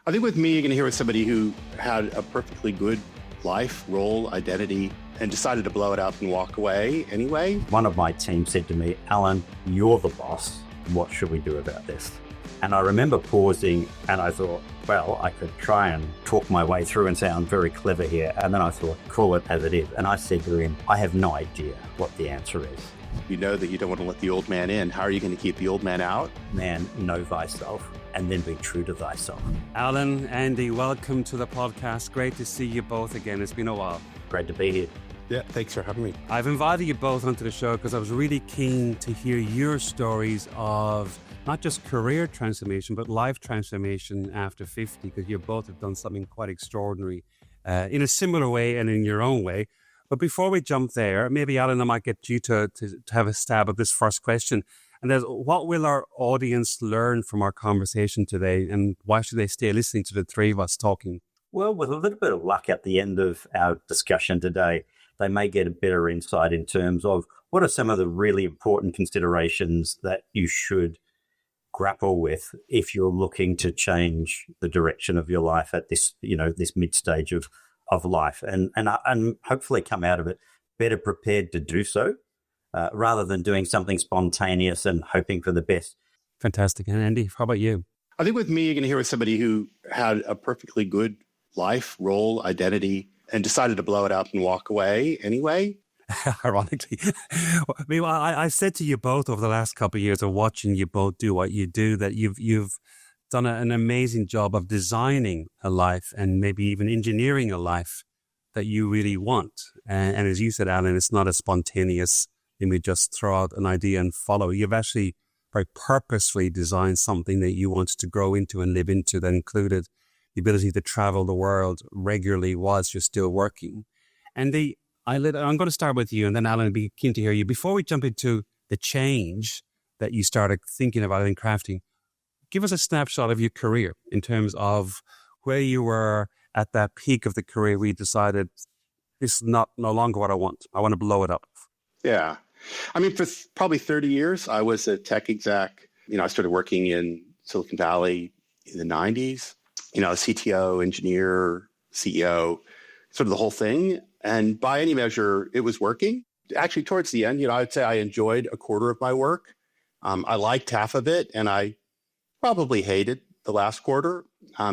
I think with me, you're going to hear with somebody who had a perfectly good life, role, identity, and decided to blow it up and walk away anyway. One of my team said to me, Allan, you're the boss. What should we do about this? And I remember pausing and I thought, well, I could try and talk my way through and say I'm very clever here. And then I thought, call it as it is. And I said to him, I have no idea what the answer is. You know that you don't want to let the old man in. How are you going to keep the old man out? Man, know thyself and then be true to thyself. Allan, Andy, welcome to the podcast. Great to see you both again. It's been a while. Great to be here. Yeah, thanks for having me. I've invited you both onto the show because I was really keen to hear your stories of not just career transformation, but life transformation after 50, because you both have done something quite extraordinary in a similar way and in your own way. But before we jump there, maybe Allan, I might get you to have a stab at this first question. And that's, what will our audience learn from our conversation today? And why should they stay listening to the three of us talking? Well, with a little bit of luck at the end of our discussion today, they may get a better insight in terms of what are some of the really important considerations that you should grapple with if you're looking to change the direction of your life at this, this mid stage of life, and hopefully come out of it better prepared to do so, rather than doing something spontaneous and hoping for the best. Fantastic. And Andy, how about you? I think with me, you're going to hear with somebody who had a perfectly good life, role, identity, and decided to blow it up and walk away anyway. Ironically. I mean, I said to you both over the last couple of years of watching you both do what you do, that you've done an amazing job of designing a life and maybe even engineering a life that you really want. And as you said, Allan, it's not a spontaneous, let me just throw out an idea and follow. You've actually very purposefully designed something that you wanted to grow into and live into that included the ability to travel the world regularly whilst you're still working. And I'm going to start with you, and then Allan, I'd be keen to hear you. Before we jump into the change that you started thinking about in crafting, give us a snapshot of your career in terms of where you were at that peak of the career where you decided this is no longer what I want. I want to blow it up. Yeah. I mean, for probably 30 years, I was a tech exec. I started working in Silicon Valley in the 90s, CTO, engineer, CEO, sort of the whole thing. And by any measure, it was working. Actually, towards the end, I'd say I enjoyed a quarter of my work. I liked half of it, and I probably hated the last quarter.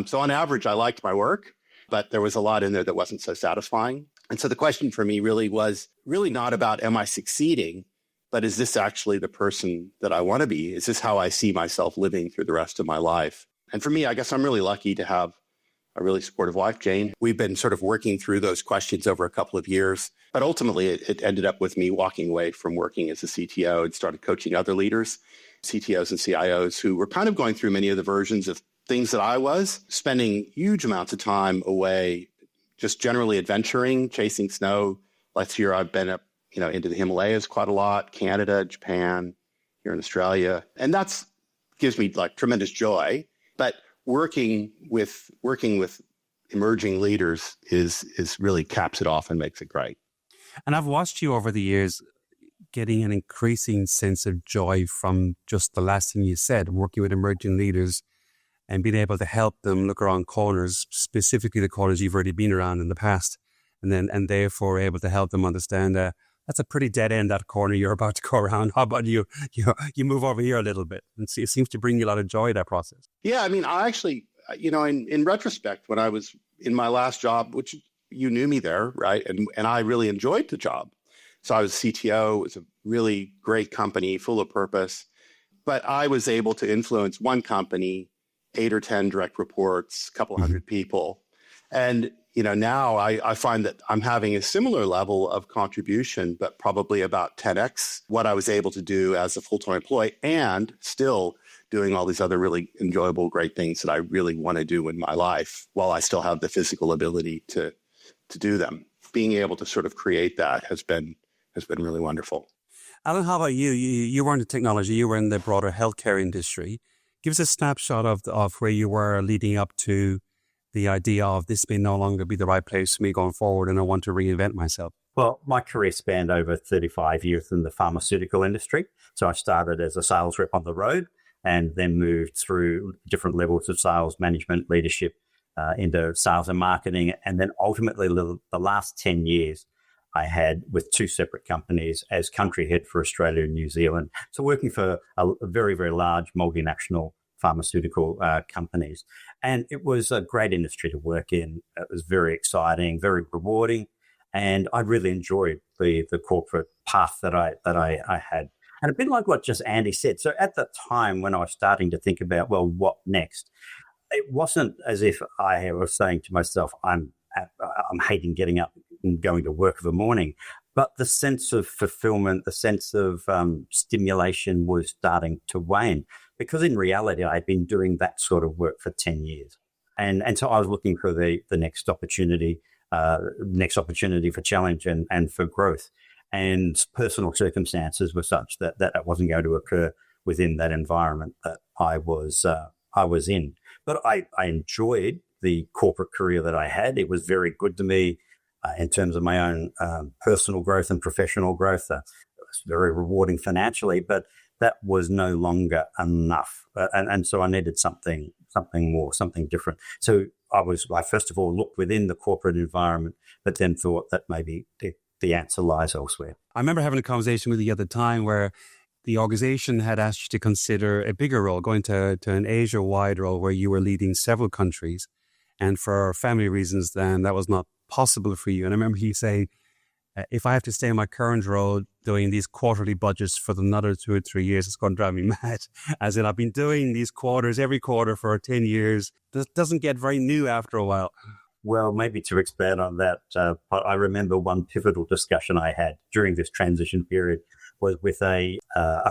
So on average, I liked my work, but there was a lot in there that wasn't so satisfying. And so the question for me really was not about, am I succeeding, but is this actually the person that I want to be? Is this how I see myself living through the rest of my life? And for me, I guess I'm really lucky to have a really supportive wife, Jane. We've been sort of working through those questions over a couple of years, but ultimately it ended up with me walking away from working as a CTO and started coaching other leaders, CTOs and CIOs who were kind of going through many of the versions of things that I was, spending huge amounts of time away, just generally adventuring, chasing snow. Last year, I've been up, into the Himalayas quite a lot, Canada, Japan, here in Australia. And that's gives me like tremendous joy. But working with emerging leaders is really caps it off and makes it great. And I've watched you over the years getting an increasing sense of joy from just the last thing you said, working with emerging leaders and being able to help them look around corners, specifically the corners you've already been around in the past, and therefore able to help them understand that's a pretty dead end, that corner you're about to go around. How about you move over here a little bit? And see, it seems to bring you a lot of joy, that process. Yeah, I mean, I actually, in retrospect, when I was in my last job, which you knew me there, right? And I really enjoyed the job. So I was CTO. It was a really great company, full of purpose. But I was able to influence one company, 8 or 10 direct reports, a couple hundred people. And, now I find that I'm having a similar level of contribution, but probably about 10x what I was able to do as a full-time employee, and still doing all these other really enjoyable, great things that I really want to do in my life while I still have the physical ability to do them. Being able to sort of create that has been really wonderful. Allan, how about you? You weren't in technology, you were in the broader healthcare industry. Give us a snapshot of where you were leading up to the idea of this may no longer be the right place for me going forward and I want to reinvent myself. Well, my career spanned over 35 years in the pharmaceutical industry. So I started as a sales rep on the road and then moved through different levels of sales, management, leadership, into sales and marketing. And then ultimately the last 10 years I had with two separate companies as country head for Australia and New Zealand. So working for a very, very large multinational pharmaceutical companies. And it was a great industry to work in. It was very exciting, very rewarding. And I really enjoyed the corporate path that I had. And a bit like what just Andy said. So at the time when I was starting to think about, well, what next? It wasn't as if I was saying to myself, I'm hating getting up and going to work of the morning. But the sense of fulfillment, the sense of stimulation was starting to wane, because in reality, I'd been doing that sort of work for 10 years. And so I was looking for the next opportunity for challenge and for growth. And personal circumstances were such that wasn't going to occur within that environment that I was in. But I enjoyed the corporate career that I had. It was very good to me in terms of my own personal growth and professional growth. It was very rewarding financially, but that was no longer enough. And so I needed something more, something different. So I first of all looked within the corporate environment, but then thought that maybe the answer lies elsewhere. I remember having a conversation with you at the time where the organization had asked you to consider a bigger role, going to an Asia-wide role where you were leading several countries. And for family reasons, then that was not possible for you. And I remember you saying, if I have to stay in my current role doing these quarterly budgets for another 2 or 3 years, it's going to drive me mad. As in, I've been doing these quarters every quarter for 10 years. This doesn't get very new after a while. Well, maybe to expand on that, I remember one pivotal discussion I had during this transition period was with a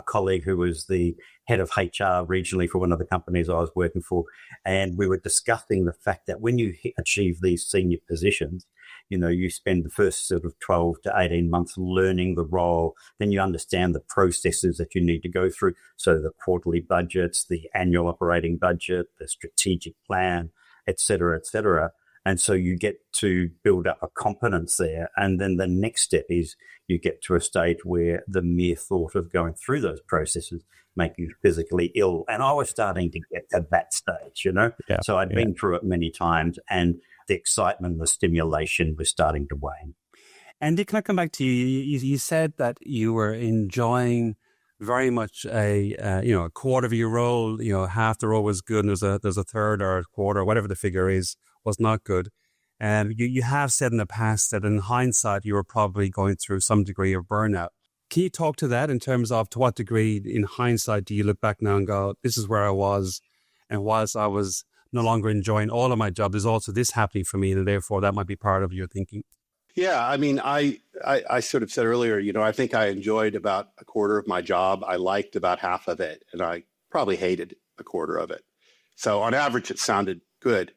colleague who was the head of HR regionally for one of the companies I was working for. And we were discussing the fact that when you achieve these senior positions, you spend the first sort of 12 to 18 months learning the role. Then you understand the processes that you need to go through. So the quarterly budgets, the annual operating budget, the strategic plan, et cetera, et cetera. And so you get to build up a competence there. And then the next step is you get to a stage where the mere thought of going through those processes make you physically ill. And I was starting to get to that stage, Yeah, so I'd been through it many times, and the excitement, the stimulation was starting to wane. Andy, can I come back to you? You said that you were enjoying very much a quarter of your role. Half the role was good, and there's a third or a quarter, whatever the figure is, was not good. And you have said in the past that in hindsight you were probably going through some degree of burnout. Can you talk to that in terms of to what degree in hindsight do you look back now and go, this is where I was, and whilst I was no longer enjoying all of my job, there's also this happening for me, and therefore that might be part of your thinking? Yeah, I mean, I sort of said earlier, I think I enjoyed about a quarter of my job. I liked about half of it, and I probably hated a quarter of it. So on average, it sounded good.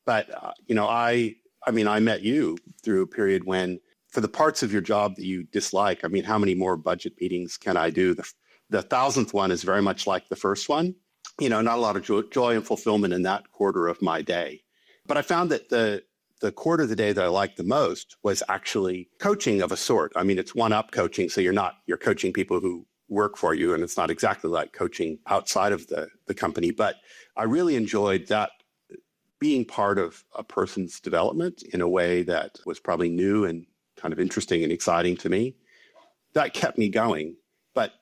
But, I met you through a period when, for the parts of your job that you dislike, how many more budget meetings can I do? The 1,000th one is very much like the first one. Not a lot of joy and fulfillment in that quarter of my day. But I found that the quarter of the day that I liked the most was actually coaching of a sort. It's one-up coaching, so you're coaching people who work for you, and it's not exactly like coaching outside of the company. But I really enjoyed that, being part of a person's development in a way that was probably new and kind of interesting and exciting to me. That kept me going, but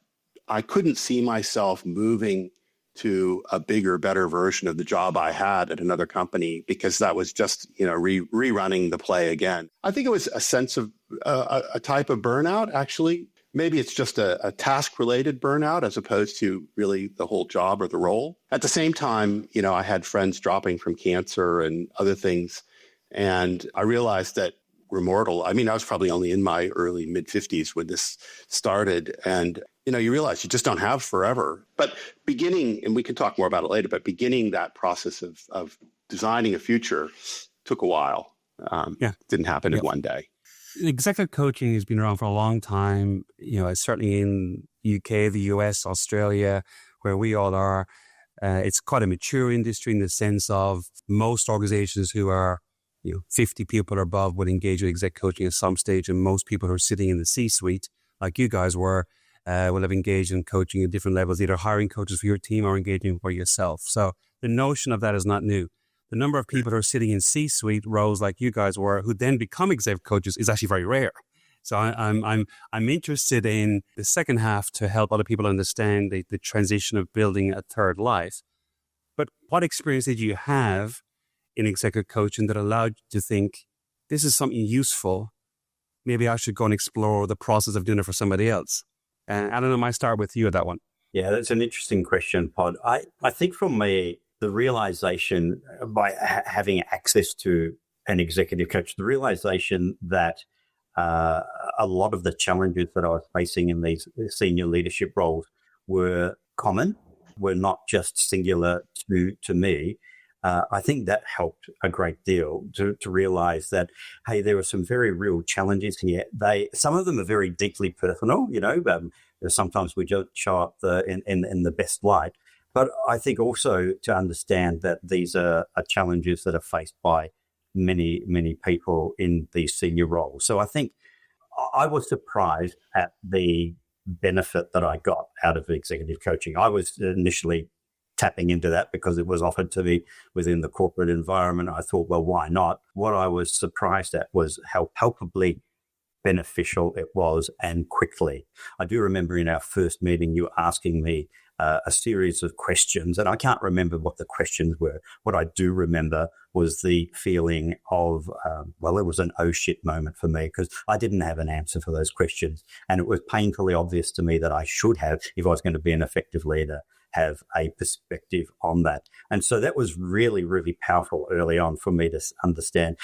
I couldn't see myself moving to a bigger, better version of the job I had at another company, because that was just, rerunning the play again. I think it was a sense of a type of burnout, actually. Maybe it's just a task-related burnout as opposed to really the whole job or the role. At the same time, I had friends dropping from cancer and other things, and I realized that we're mortal. I was probably only in my early mid-50s when this started, and you realize you just don't have forever. But beginning, and we can talk more about it later, but beginning that process of designing a future took a while. Didn't happen in one day. Executive coaching has been around for a long time, certainly in UK, the US, Australia, where we all are. It's quite a mature industry in the sense of most organizations who are 50 people or above would engage with exec coaching at some stage, and most people who are sitting in the C-suite, like you guys were, will have engaged in coaching at different levels, either hiring coaches for your team or engaging for yourself. So the notion of that is not new. the number of people who are sitting in C-suite roles like you guys were, who then become executive coaches, is actually very rare. So I'm interested in the second half to help other people understand the transition of building a third life. But what experience did you have in executive coaching that allowed you to think, this is something useful? Maybe I should go and explore the process of doing it for somebody else. And I don't know, I might start with you at that one. Yeah, that's an interesting question, Pod. I think for me, the realization by having access to an executive coach, the realization that a lot of the challenges that I was facing in these senior leadership roles were common, were not just singular to me. I think that helped a great deal to realize that, hey, there were some very real challenges here. Some of them are very deeply personal, sometimes we don't show up in the best light. But I think also to understand that these are challenges that are faced by many, many people in these senior roles. So I think I was surprised at the benefit that I got out of executive coaching. I was initially tapping into that because it was offered to me within the corporate environment. I thought, well, why not? What I was surprised at was how palpably beneficial it was, and quickly. I do remember in our first meeting, you asking me a series of questions, and I can't remember what the questions were. What I do remember was the feeling of, it was an oh shit moment for me because I didn't have an answer for those questions. And it was painfully obvious to me that I should have, if I was going to be an effective leader, have a perspective on that. And so that was really, really powerful early on for me to understand.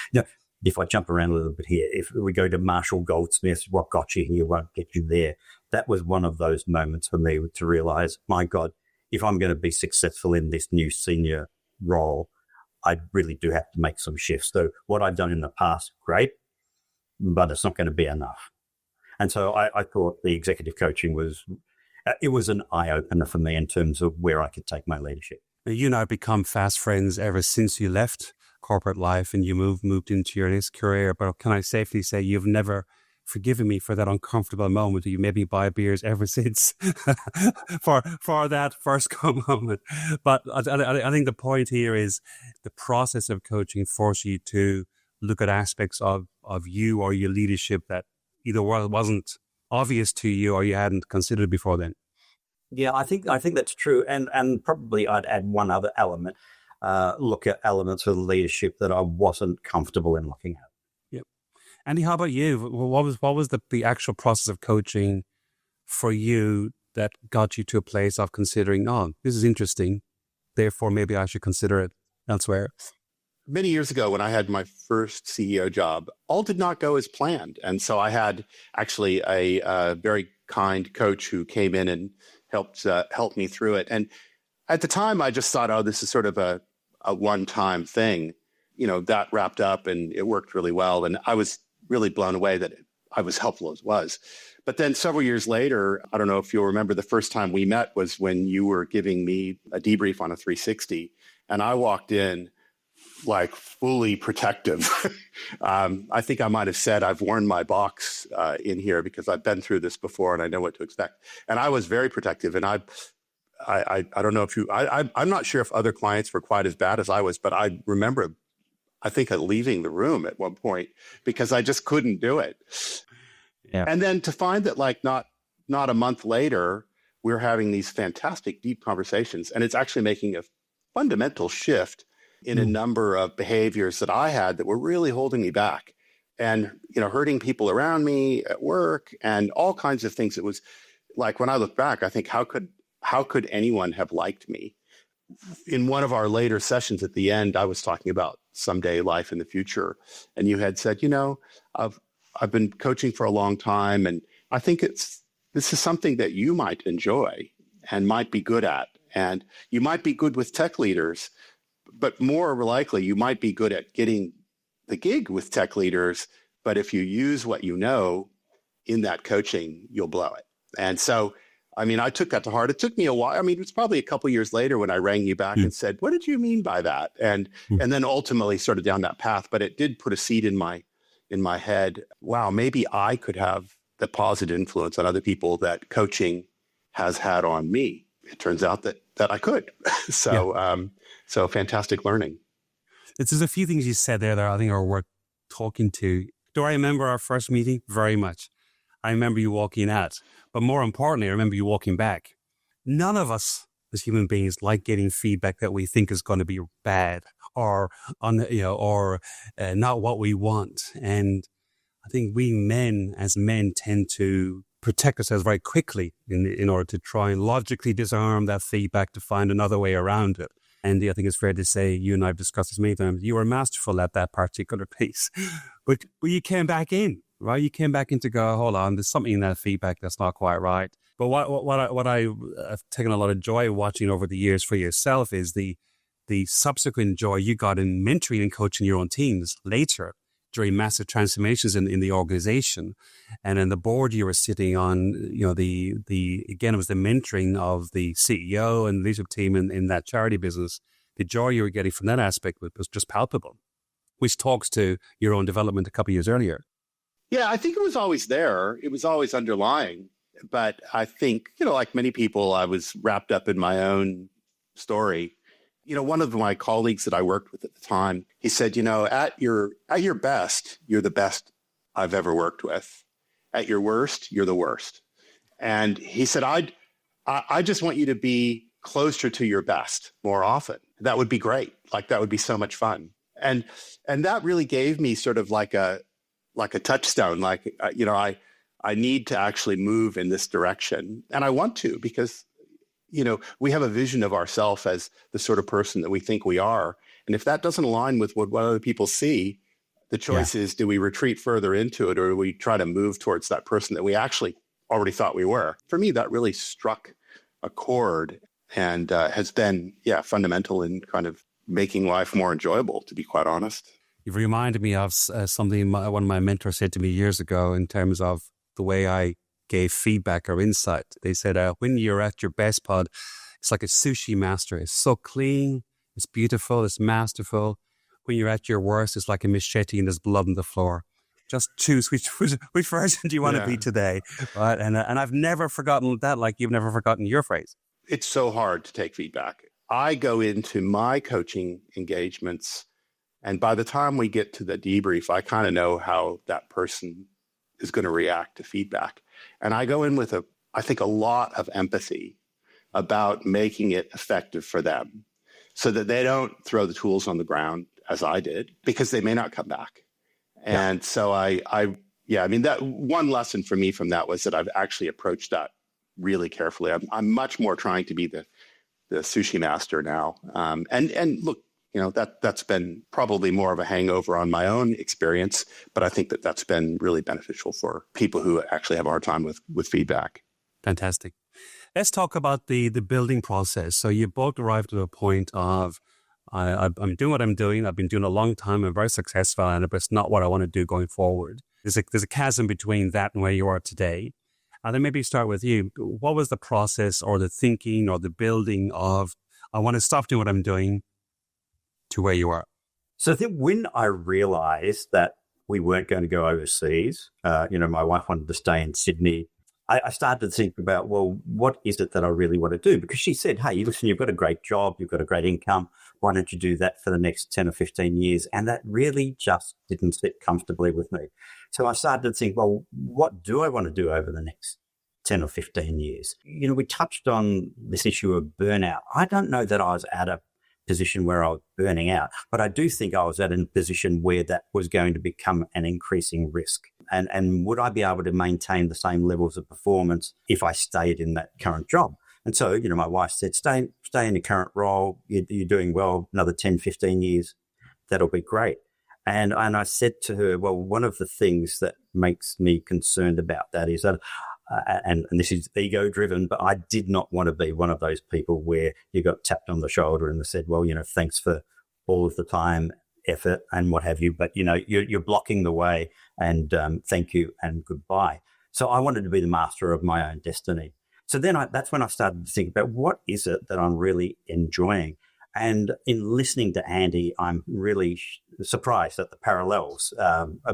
If I jump around a little bit here, if we go to Marshall Goldsmith's "What got you here won't get you there," that was one of those moments for me to realize, my God, if I'm going to be successful in this new senior role, I really do have to make some shifts. So what I've done in the past, great, but it's not going to be enough. And so I thought the executive coaching was an eye-opener for me in terms of where I could take my leadership. You and I have become fast friends ever since you left corporate life and you moved into your next career. But can I safely say you've never forgiven me for that uncomfortable moment? You made me buy beers ever since for that first moment. But I think the point here is the process of coaching forces you to look at aspects of you or your leadership that either wasn't obvious to you or you hadn't considered before then. Yeah, I think that's true. And probably I'd add one other element. Look at elements of leadership that I wasn't comfortable in looking at. Yep. Andy, how about you? What was the actual process of coaching for you that got you to a place of considering, oh, this is interesting, therefore maybe I should consider it elsewhere? Many years ago when I had my first CEO job, all did not go as planned. And so I had actually a very kind coach who came in and helped me through it. And at the time, I just thought, oh, this is sort of a one-time thing. That wrapped up and it worked really well. And I was really blown away that I was helpful as it was. But then several years later, I don't know if you'll remember, the first time we met was when you were giving me a debrief on a 360. And I walked in like fully protective. I think I might have said I've worn my box in here because I've been through this before and I know what to expect. And I was very protective. And I don't know if I'm not sure if other clients were quite as bad as I was, but I remember, I think, leaving the room at one point because I just couldn't do it. Yeah. And then to find that not a month later, we're having these fantastic deep conversations, and it's actually making a fundamental shift in a number of behaviors that I had that were really holding me back and, hurting people around me at work and all kinds of things. It was like, when I look back, I think, how could anyone have liked me? In one of our later sessions at the end, I was talking about someday life in the future. And you had said, I've been coaching for a long time. And I think this is something that you might enjoy and might be good at. And you might be good with tech leaders, but more likely you might be good at getting the gig with tech leaders. But if you use what you know in that coaching, you'll blow it. And so, I took that to heart. It took me a while. It was probably a couple of years later when I rang you back and said, what did you mean by that? And then ultimately started down that path. But it did put a seed in my head. Wow, maybe I could have the positive influence on other people that coaching has had on me. It turns out that I could. So fantastic learning. There's a few things you said there that I think are worth talking to. Do I remember our first meeting? Very much. I remember you walking out. But more importantly, I remember you walking back. None of us as human beings like getting feedback that we think is going to be bad or not what we want. And I think we men tend to protect ourselves very quickly in order to try and logically disarm that feedback to find another way around it. And I think it's fair to say, you and I have discussed this many times, you were masterful at that particular piece. But you came back in, right? You came back in to go, hold on, there's something in that feedback that's not quite right. But what I've taken a lot of joy watching over the years for yourself is the subsequent joy you got in mentoring and coaching your own teams later during massive transformations in the organization. And in the board you were sitting on, again, it was the mentoring of the CEO and leadership team in that charity business. The joy you were getting from that aspect was just palpable, which talks to your own development a couple of years earlier. Yeah, I think it was always there. It was always underlying. But I think, like many people, I was wrapped up in my own story. One of my colleagues that I worked with at the time, he said, at your best, you're the best I've ever worked with. At your worst, you're the worst. And he said, I just want you to be closer to your best more often. That would be great. Like, that would be so much fun. And that really gave me sort of like a touchstone. Like, I need to actually move in this direction. And I want to, because we have a vision of ourselves as the sort of person that we think we are. And if that doesn't align with what other people see, the choice is, do we retreat further into it, or do we try to move towards that person that we actually already thought we were? For me, that really struck a chord and has been, fundamental in kind of making life more enjoyable, to be quite honest. You've reminded me of something one of my mentors said to me years ago in terms of the way I gave feedback or insight. They said, when you're at your best, Pod, it's like a sushi master. It's so clean, it's beautiful, it's masterful. When you're at your worst, it's like a machete and there's blood on the floor. Just choose which version do you want to be today, right? And I've never forgotten that, like you've never forgotten your phrase. It's so hard to take feedback. I go into my coaching engagements, and by the time we get to the debrief, I kind of know how that person is going to react to feedback. And I go in with I think a lot of empathy about making it effective for them so that they don't throw the tools on the ground as I did, because they may not come back. And so that one lesson for me from that was that I've actually approached that really carefully. I'm much more trying to be the sushi master now. And look, that's been probably more of a hangover on my own experience, but I think that's been really beneficial for people who actually have a hard time with feedback. Fantastic. Let's talk about the building process. So you both arrived at a point of, I'm doing what I'm doing. I've been doing it a long time. I'm very successful at it, but it's not what I want to do going forward. There's a chasm between that and where you are today. And then maybe start with you. What was the process or the thinking or the building of, I want to stop doing what I'm doing, to where you are? So I think when I realized that we weren't going to go overseas, my wife wanted to stay in Sydney, I started to think about, well, what is it that I really want to do? Because she said, hey, listen, you've got a great job, you've got a great income. Why don't you do that for the next 10 or 15 years? And that really just didn't sit comfortably with me. So I started to think, well, what do I want to do over the next 10 or 15 years? We touched on this issue of burnout. I don't know that I was at a position where I was burning out, but I do think I was at a position where that was going to become an increasing risk. And would I be able to maintain the same levels of performance if I stayed in that current job? And so, my wife said, stay in the current role. You're doing well, another 10, 15 years. That'll be great. And I said to her, well, one of the things that makes me concerned about that is that, and this is ego driven, but I did not want to be one of those people where you got tapped on the shoulder and they said, well, thanks for all of the time, effort and what have you, but you're blocking the way, and thank you and goodbye. So I wanted to be the master of my own destiny. So then that's when I started to think about, what is it that I'm really enjoying? And in listening to Andy, I'm really surprised at the parallels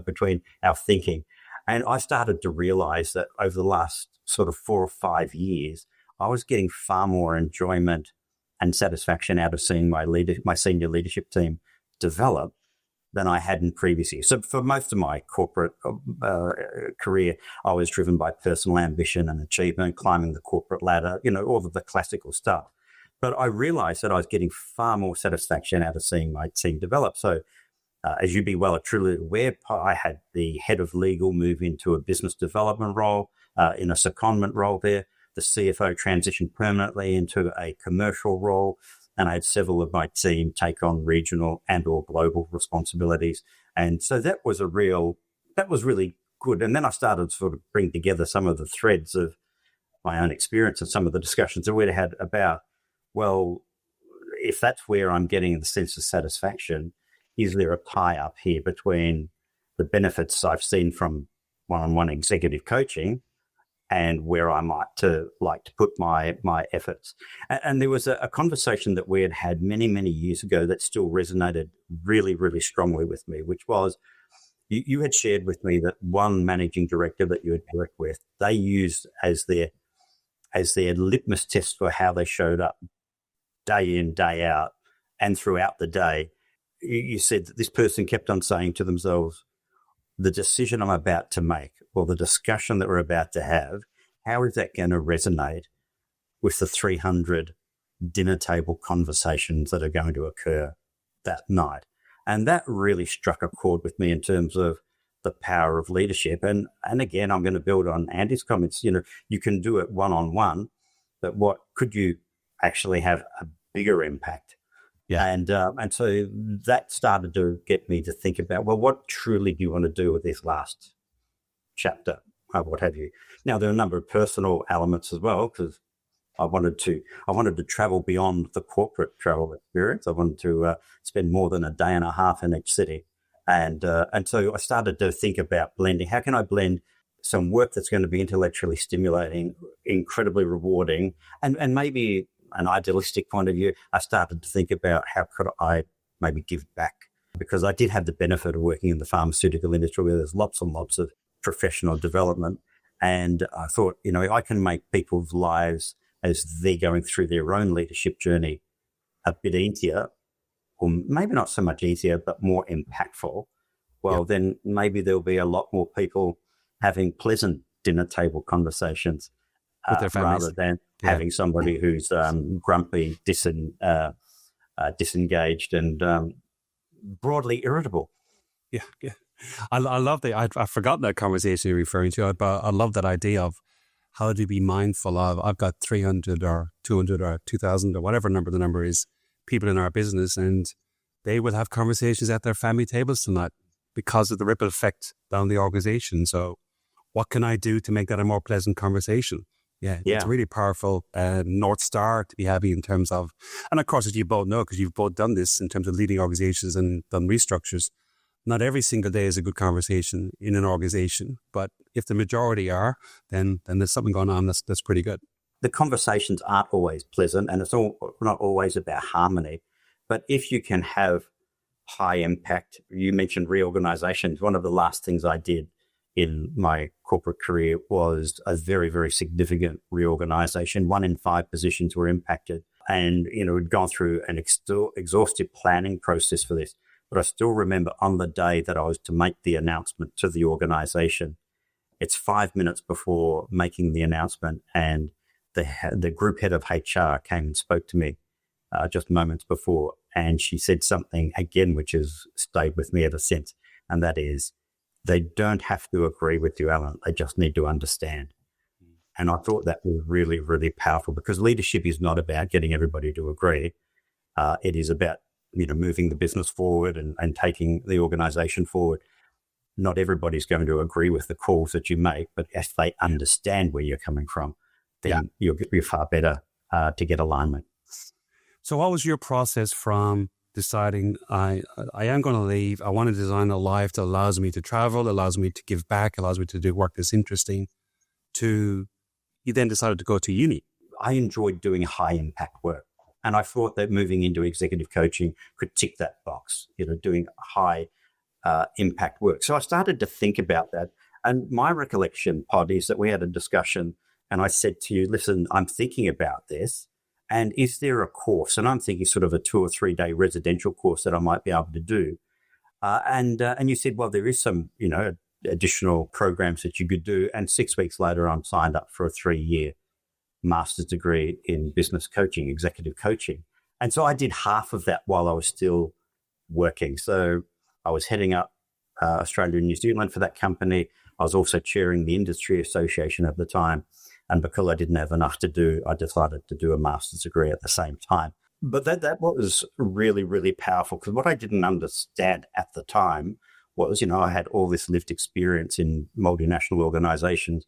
between our thinking. And I started to realize that over the last sort of 4 or 5 years, I was getting far more enjoyment and satisfaction out of seeing my senior leadership team develop than I had in previous years. So for most of my corporate career, I was driven by personal ambition and achievement, climbing the corporate ladder, all of the classical stuff. But I realized that I was getting far more satisfaction out of seeing my team develop. So as you'd be well and truly aware, I had the head of legal move into a business development role, in a secondment role there. The CFO transitioned permanently into a commercial role, and I had several of my team take on regional and or global responsibilities. And so that was really good. And then I started to sort of bring together some of the threads of my own experience and some of the discussions that we'd had about, well, if that's where I'm getting the sense of satisfaction, is there a tie-up here between the benefits I've seen from one-on-one executive coaching and where I might like to put my efforts? And there was a conversation that we had many, many years ago that still resonated really, really strongly with me, which was you had shared with me that one managing director that you had worked with, they used as their litmus test for how they showed up day in, day out, and throughout the day. You said that this person kept on saying to themselves, the decision I'm about to make or the discussion that we're about to have, how is that going to resonate with the 300 dinner table conversations that are going to occur that night? And that really struck a chord with me in terms of the power of leadership. And again, I'm going to build on Andy's comments. You can do it one-on-one, but what could you actually have a bigger impact? Yeah. And so that started to get me to think about, well, what truly do you want to do with this last chapter, what have you? Now, there are a number of personal elements as well, because I wanted to travel beyond the corporate travel experience. I wanted to spend more than a day and a half in each city. And so I started to think about blending. How can I blend some work that's going to be intellectually stimulating, incredibly rewarding, and maybe an idealistic point of view, I started to think about how could I maybe give back, because I did have the benefit of working in the pharmaceutical industry where there's lots and lots of professional development. And I thought, I can make people's lives as they're going through their own leadership journey a bit easier, or maybe not so much easier, but more impactful. Well, then maybe there'll be a lot more people having pleasant dinner table conversations with their families, rather than having somebody who's grumpy, disengaged, and broadly irritable. Yeah. I love I've forgotten that conversation you're referring to, but I love that idea of how to be mindful of, I've got 300 or 200 or 2,000 or whatever number the number is, people in our business, and they will have conversations at their family tables tonight because of the ripple effect down the organization. So what can I do to make that a more pleasant conversation? Yeah, it's a really powerful North Star to be having in terms of, and of course, as you both know, because you've both done this in terms of leading organizations and done restructures, not every single day is a good conversation in an organization, but if the majority are, then there's something going on that's pretty good. The conversations aren't always pleasant, and it's not always about harmony, but if you can have high impact, you mentioned reorganizations. One of the last things I did in my corporate career was a very, very significant reorganization. 1 in 5 positions were impacted, and we'd gone through an exhaustive planning process for this. But I still remember on the day that I was to make the announcement to the organization, it's 5 minutes before making the announcement, and the group head of HR came and spoke to me just moments before, and she said something again which has stayed with me ever since, and that is, they don't have to agree with you, Allan. They just need to understand. And I thought that was really, really powerful, because leadership is not about getting everybody to agree. It is about moving the business forward and taking the organization forward. Not everybody's going to agree with the calls that you make, but if they understand where you're coming from, then you're far better to get alignment. So what was your process from deciding I am going to leave, I want to design a life that allows me to travel, allows me to give back, allows me to do work that's interesting, to you then decided to go to uni? I enjoyed doing high impact work. And I thought that moving into executive coaching could tick that box, doing high impact work. So I started to think about that. And my recollection, Pod, is that we had a discussion and I said to you, listen, I'm thinking about this. And is there a course? And I'm thinking sort of a 2 or 3 day residential course that I might be able to do. And you said, well, there is some, additional programs that you could do. And 6 weeks later, I'm signed up for a 3-year master's degree in business coaching, executive coaching. And so I did half of that while I was still working. So I was heading up Australia and New Zealand for that company. I was also chairing the industry association at the time. And because I didn't have enough to do, I decided to do a master's degree at the same time. But that was really, really powerful, because what I didn't understand at the time was, I had all this lived experience in multinational organizations,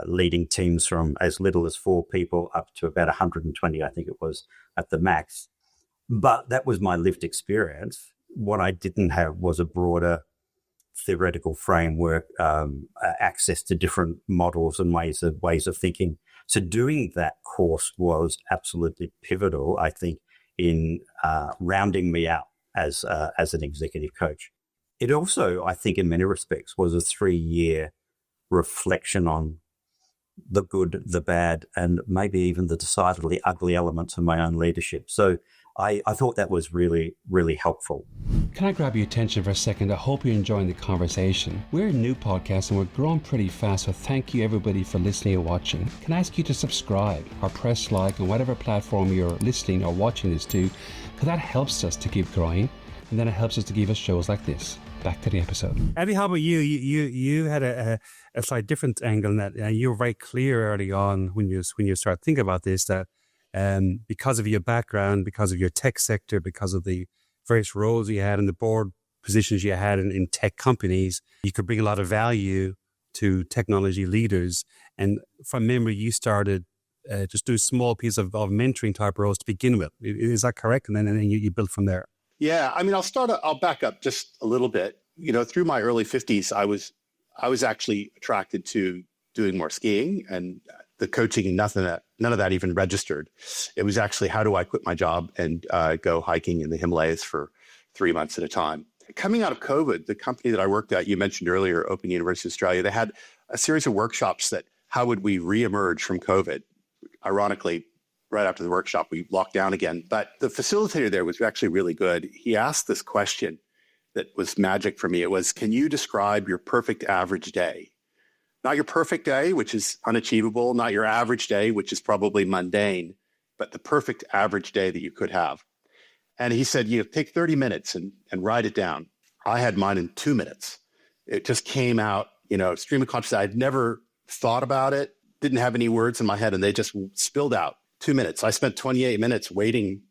leading teams from as little as 4 people up to about 120, I think it was, at the max. But that was my lived experience. What I didn't have was a broader theoretical framework, access to different models and ways of thinking. So doing that course was absolutely pivotal, I think, in rounding me out as an executive coach. It also, I think, in many respects, was a 3-year reflection on the good, the bad, and maybe even the decidedly ugly elements of my own leadership. So I thought that was really, really helpful. Can I grab your attention for a second? I hope you're enjoying the conversation. We're a new podcast and we're growing pretty fast, so thank you everybody for listening and watching. Can I ask you to subscribe or press like on whatever platform you're listening or watching this to, because that helps us to keep growing, and then it helps us to give us shows like this. Back to the episode. Eddie, how about you? You had a slightly different angle in that. You were very clear early on when you start thinking about this that because of your background, because of your tech sector, because of the various roles you had and the board positions you had in tech companies, you could bring a lot of value to technology leaders. And from memory, you started just do small piece of mentoring type roles to begin with. Is that correct? And then you built from there. Yeah, I mean, I'll back up just a little bit. Through my early 50s, I was actually attracted to doing more skiing, and the coaching and none of that even registered. It was actually, how do I quit my job and go hiking in the Himalayas for 3 months at a time? Coming out of COVID, the company that I worked at, you mentioned earlier, Open University of Australia, they had a series of workshops that how would we reemerge from COVID? Ironically, right after the workshop, we locked down again. But the facilitator there was actually really good. He asked this question that was magic for me. It was, can you describe your perfect average day? Not your perfect day, which is unachievable, not your average day, which is probably mundane, but the perfect average day that you could have. And he said, take 30 minutes and write it down. I had mine in 2 minutes. It just came out, stream of consciousness. I'd never thought about it, didn't have any words in my head, and they just spilled out. 2 minutes. I spent 28 minutes waiting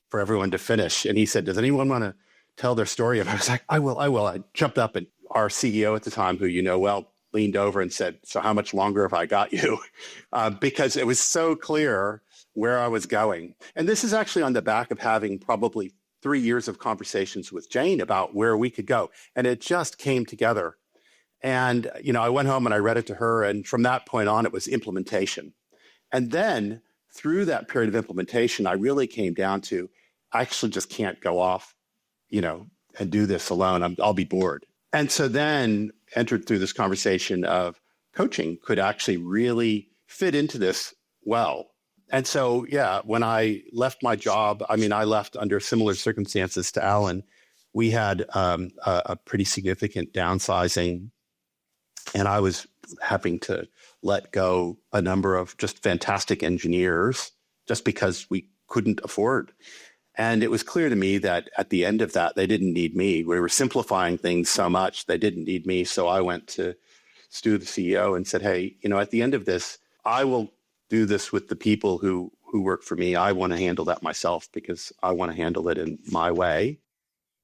for everyone to finish. And he said, does anyone want to tell their story? And I was like, I will. I jumped up, and our CEO at the time, who well, leaned over and said, so how much longer have I got you? Because it was so clear where I was going. And this is actually on the back of having probably 3 years of conversations with Jane about where we could go. And it just came together. And, I went home and I read it to her. And from that point on, it was implementation. And then through that period of implementation, I really came down to, I actually just can't go off, and do this alone. I'll be bored. And so then entered through this conversation of coaching could actually really fit into this well. And so, when I left my job, I left under similar circumstances to Allan. We had a pretty significant downsizing, and I was having to let go a number of just fantastic engineers just because we couldn't afford. And it was clear to me that at the end of that, they didn't need me. We were simplifying things so much, they didn't need me. So I went to Stu, the CEO, and said, hey, at the end of this, I will do this with the people who work for me. I want to handle that myself because I want to handle it in my way.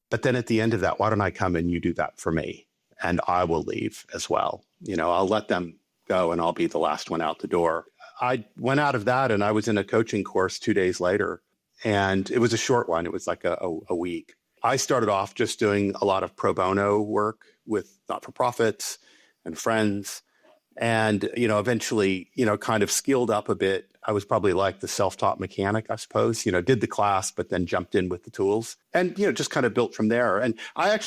But then at the end of that, why don't I come and you do that for me? And I will leave as well. I'll let them go and I'll be the last one out the door. I went out of that and I was in a coaching course 2 days later, and it was a short one. It was like a week. I started off just doing a lot of pro bono work with not-for-profits and friends, and, eventually, kind of skilled up a bit. I was probably like the self-taught mechanic, I suppose, did the class, but then jumped in with the tools and, just kind of built from there. And I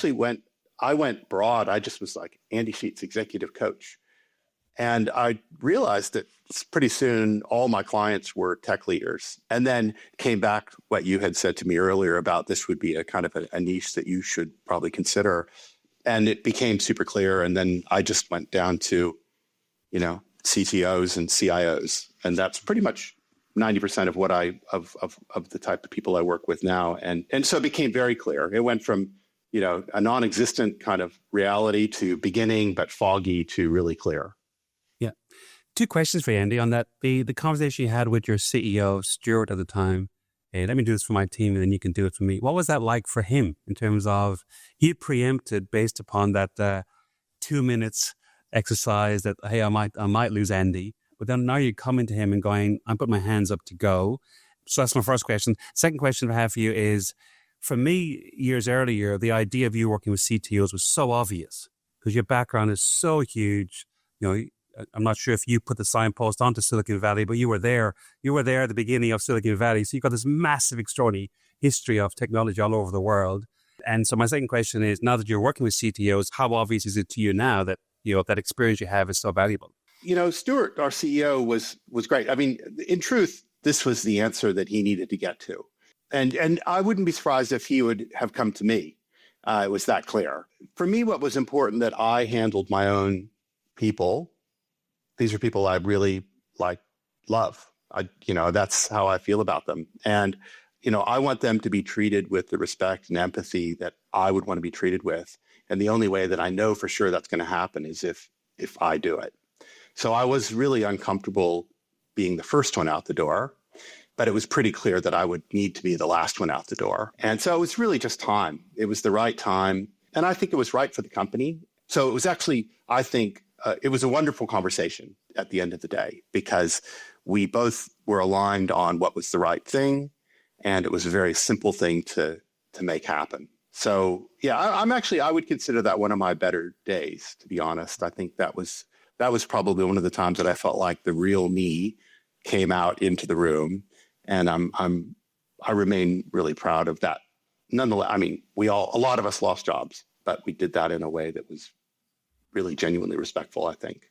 went broad. I just was like Andy Sheats, executive coach. And I realized that pretty soon all my clients were tech leaders. And then came back what you had said to me earlier about this would be a kind of a niche that you should probably consider. And it became super clear. And then I just went down to, CTOs and CIOs. And that's pretty much 90% of what of the type of people I work with now. And so it became very clear. It went from, a non-existent kind of reality to beginning, but foggy to really clear. Yeah. Two questions for you, Andy, on that. The conversation you had with your CEO, Stuart, at the time. Hey, let me do this for my team and then you can do it for me. What was that like for him in terms of you preempted based upon that 2 minutes exercise that, hey, I might lose Andy. But then now you're coming to him and going, I'm putting my hands up to go. So that's my first question. Second question I have for you is, for me, years earlier, the idea of you working with CTOs was so obvious because your background is so huge. I'm not sure if you put the signpost onto Silicon Valley, but you were there. You were there at the beginning of Silicon Valley. So you've got this massive, extraordinary history of technology all over the world. And so my second question is, now that you're working with CTOs, how obvious is it to you now that, that experience you have is so valuable? Stuart, our CEO, was great. I mean, in truth, this was the answer that he needed to get to. And I wouldn't be surprised if he would have come to me. It was that clear. For me, what was important that I handled my own people. These are people I really love. That's how I feel about them. And, I want them to be treated with the respect and empathy that I would want to be treated with. And the only way that I know for sure that's going to happen is if I do it. So I was really uncomfortable being the first one out the door, but it was pretty clear that I would need to be the last one out the door. And so it was really just time. It was the right time. And I think it was right for the company. So it was actually, I think, it was a wonderful conversation at the end of the day because we both were aligned on what was the right thing. And it was a very simple thing to make happen. So yeah, I would consider that one of my better days, to be honest. I think that was probably one of the times that I felt like the real me came out into the room, and I remain really proud of that. Nonetheless, I mean, a lot of us lost jobs, but we did that in a way that was really genuinely respectful, I think.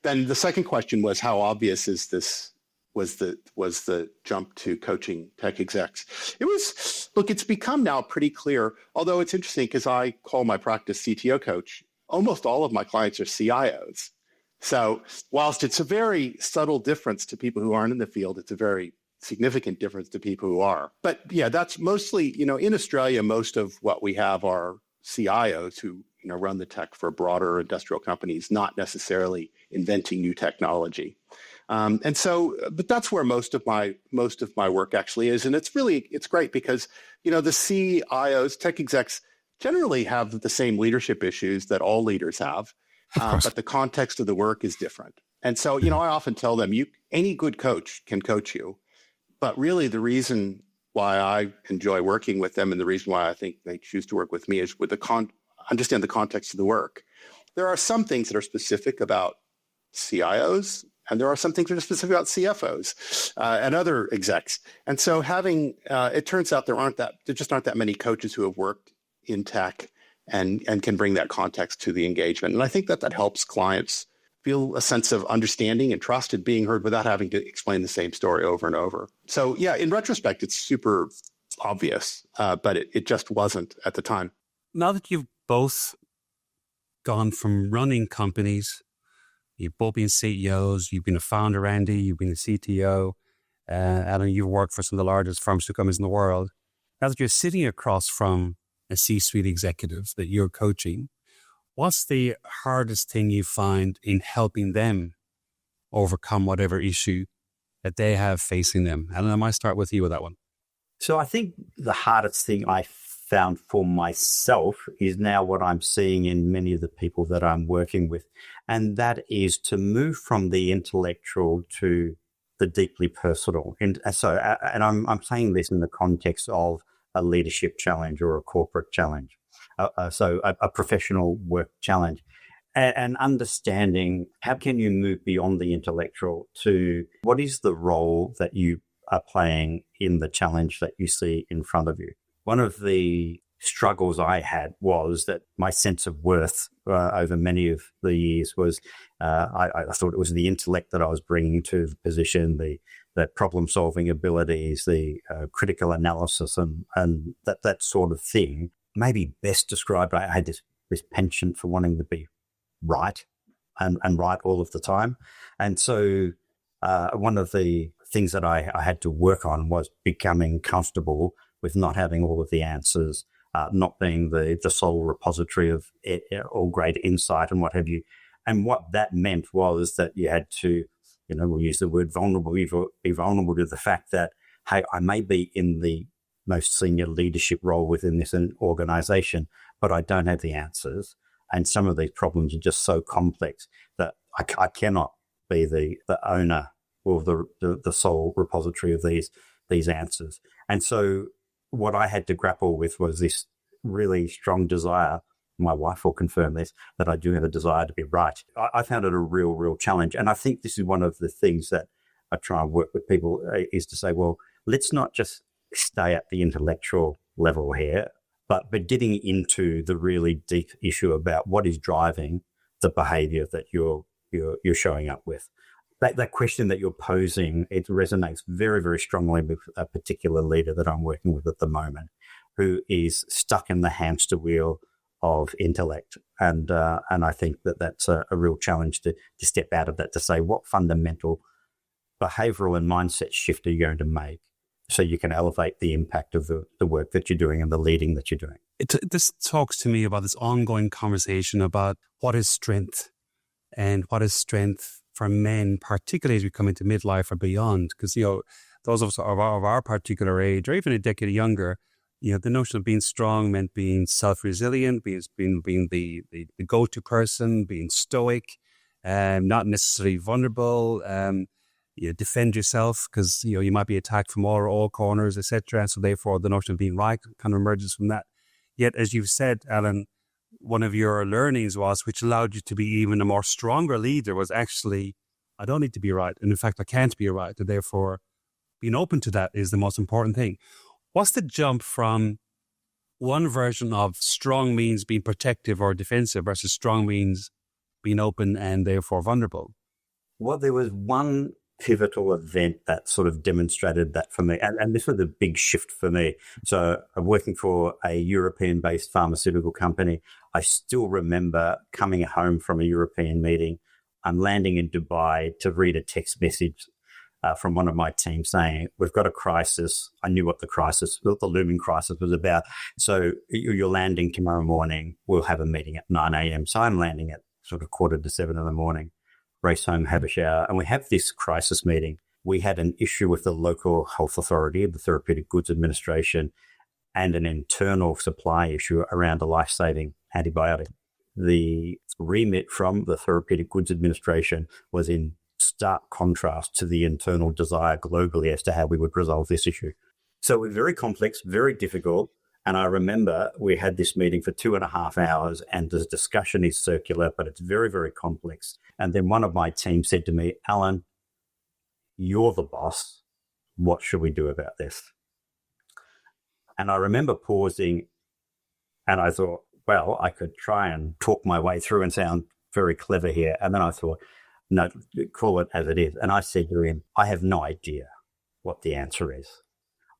Then the second question was, how obvious is this? Was the jump to coaching tech execs? It's become now pretty clear, although it's interesting because I call my practice CTO coach. Almost all of my clients are CIOs. So whilst it's a very subtle difference to people who aren't in the field, it's a very significant difference to people who are. But yeah, that's mostly, in Australia, most of what we have are CIOs who, run the tech for broader industrial companies, not necessarily inventing new technology. But that's where most of my work actually is. And it's great because, the CIOs, tech execs, generally have the same leadership issues that all leaders have. But the context of the work is different. And so, I often tell them, any good coach can coach you. But really the reason why I enjoy working with them and the reason why I think they choose to work with me is with understand the context of the work. There are some things that are specific about CIOs, and there are some things that are specific about CFOs and other execs. And so it turns out there just aren't that many coaches who have worked in tech and can bring that context to the engagement. And I think that helps clients feel a sense of understanding and trust and being heard without having to explain the same story over and over. So yeah, in retrospect, it's super obvious, but it just wasn't at the time. Now that you've both gone from running companies, you've both been CEOs, you've been a founder, Andy, you've been a CTO, and you've worked for some of the largest pharmaceutical companies in the world. Now that you're sitting across from a C-suite executive that you're coaching, what's the hardest thing you find in helping them overcome whatever issue that they have facing them? Allan, I might start with you with that one. So I think the hardest thing I found for myself is now what I'm seeing in many of the people that I'm working with, and that is to move from the intellectual to the deeply personal. And so, I'm saying this in the context of a leadership challenge or a corporate challenge, so a professional work challenge, and understanding how can you move beyond the intellectual to what is the role that you are playing in the challenge that you see in front of you. One of the struggles I had was that my sense of worth over many of the years was I thought it was the intellect that I was bringing to the position, the problem-solving abilities, the critical analysis and that sort of thing. Maybe best described, I had this penchant for wanting to be right and right all of the time. And so one of the things that I had to work on was becoming comfortable with not having all of the answers, not being the sole repository of all great insight and what have you. And what that meant was that you had to, we'll use the word vulnerable, be vulnerable to the fact that, hey, I may be in the most senior leadership role within this organization, but I don't have the answers. And some of these problems are just so complex that I cannot be the owner or the sole repository of these answers. And so what I had to grapple with was this really strong desire, my wife will confirm this, that I do have a desire to be right. I found it a real challenge. And I think this is one of the things that I try and work with people is to say, well, let's not just stay at the intellectual level here, but getting into the really deep issue about what is driving the behavior that you're showing up with. That question that you're posing, it resonates very, very strongly with a particular leader that I'm working with at the moment, who is stuck in the hamster wheel of intellect. And I think that's a real challenge to step out of that, to say what fundamental behavioral and mindset shift are you going to make so you can elevate the impact of the work that you're doing and the leading that you're doing. This talks to me about this ongoing conversation about what is strength and what is strength for men, particularly as we come into midlife or beyond. Because, those of us of our particular age or even a decade younger, the notion of being strong meant being self-resilient, being the go-to person, being stoic, not necessarily vulnerable, defend yourself because, you might be attacked from all corners, etc. And so therefore the notion of being right kind of emerges from that. Yet, as you've said, Allan, one of your learnings was, which allowed you to be even a more stronger leader, was actually, I don't need to be right. And in fact, I can't be right. And therefore, being open to that is the most important thing. What's the jump from one version of strong means being protective or defensive versus strong means being open and therefore vulnerable? Well, there was one pivotal event that sort of demonstrated that for me. And this was a big shift for me. So I'm working for a European-based pharmaceutical company. I still remember coming home from a European meeting. I'm landing in Dubai to read a text message from one of my team saying, we've got a crisis. I knew what the looming crisis was about. So you're landing tomorrow morning. We'll have a meeting at 9 a.m. So I'm landing at sort of 6:45 in the morning. Race home, have a shower, and we have this crisis meeting. We had an issue with the local health authority, the Therapeutic Goods Administration, and an internal supply issue around a life-saving antibiotic. The remit from the Therapeutic Goods Administration was in stark contrast to the internal desire globally as to how we would resolve this issue. So it was very complex, very difficult. And I remember we had this meeting for 2.5 hours and the discussion is circular, but it's very, very complex. And then one of my team said to me, Allan, you're the boss. What should we do about this? And I remember pausing and I thought, well, I could try and talk my way through and sound very clever here. And then I thought, no, call it as it is. And I said to him, I have no idea what the answer is.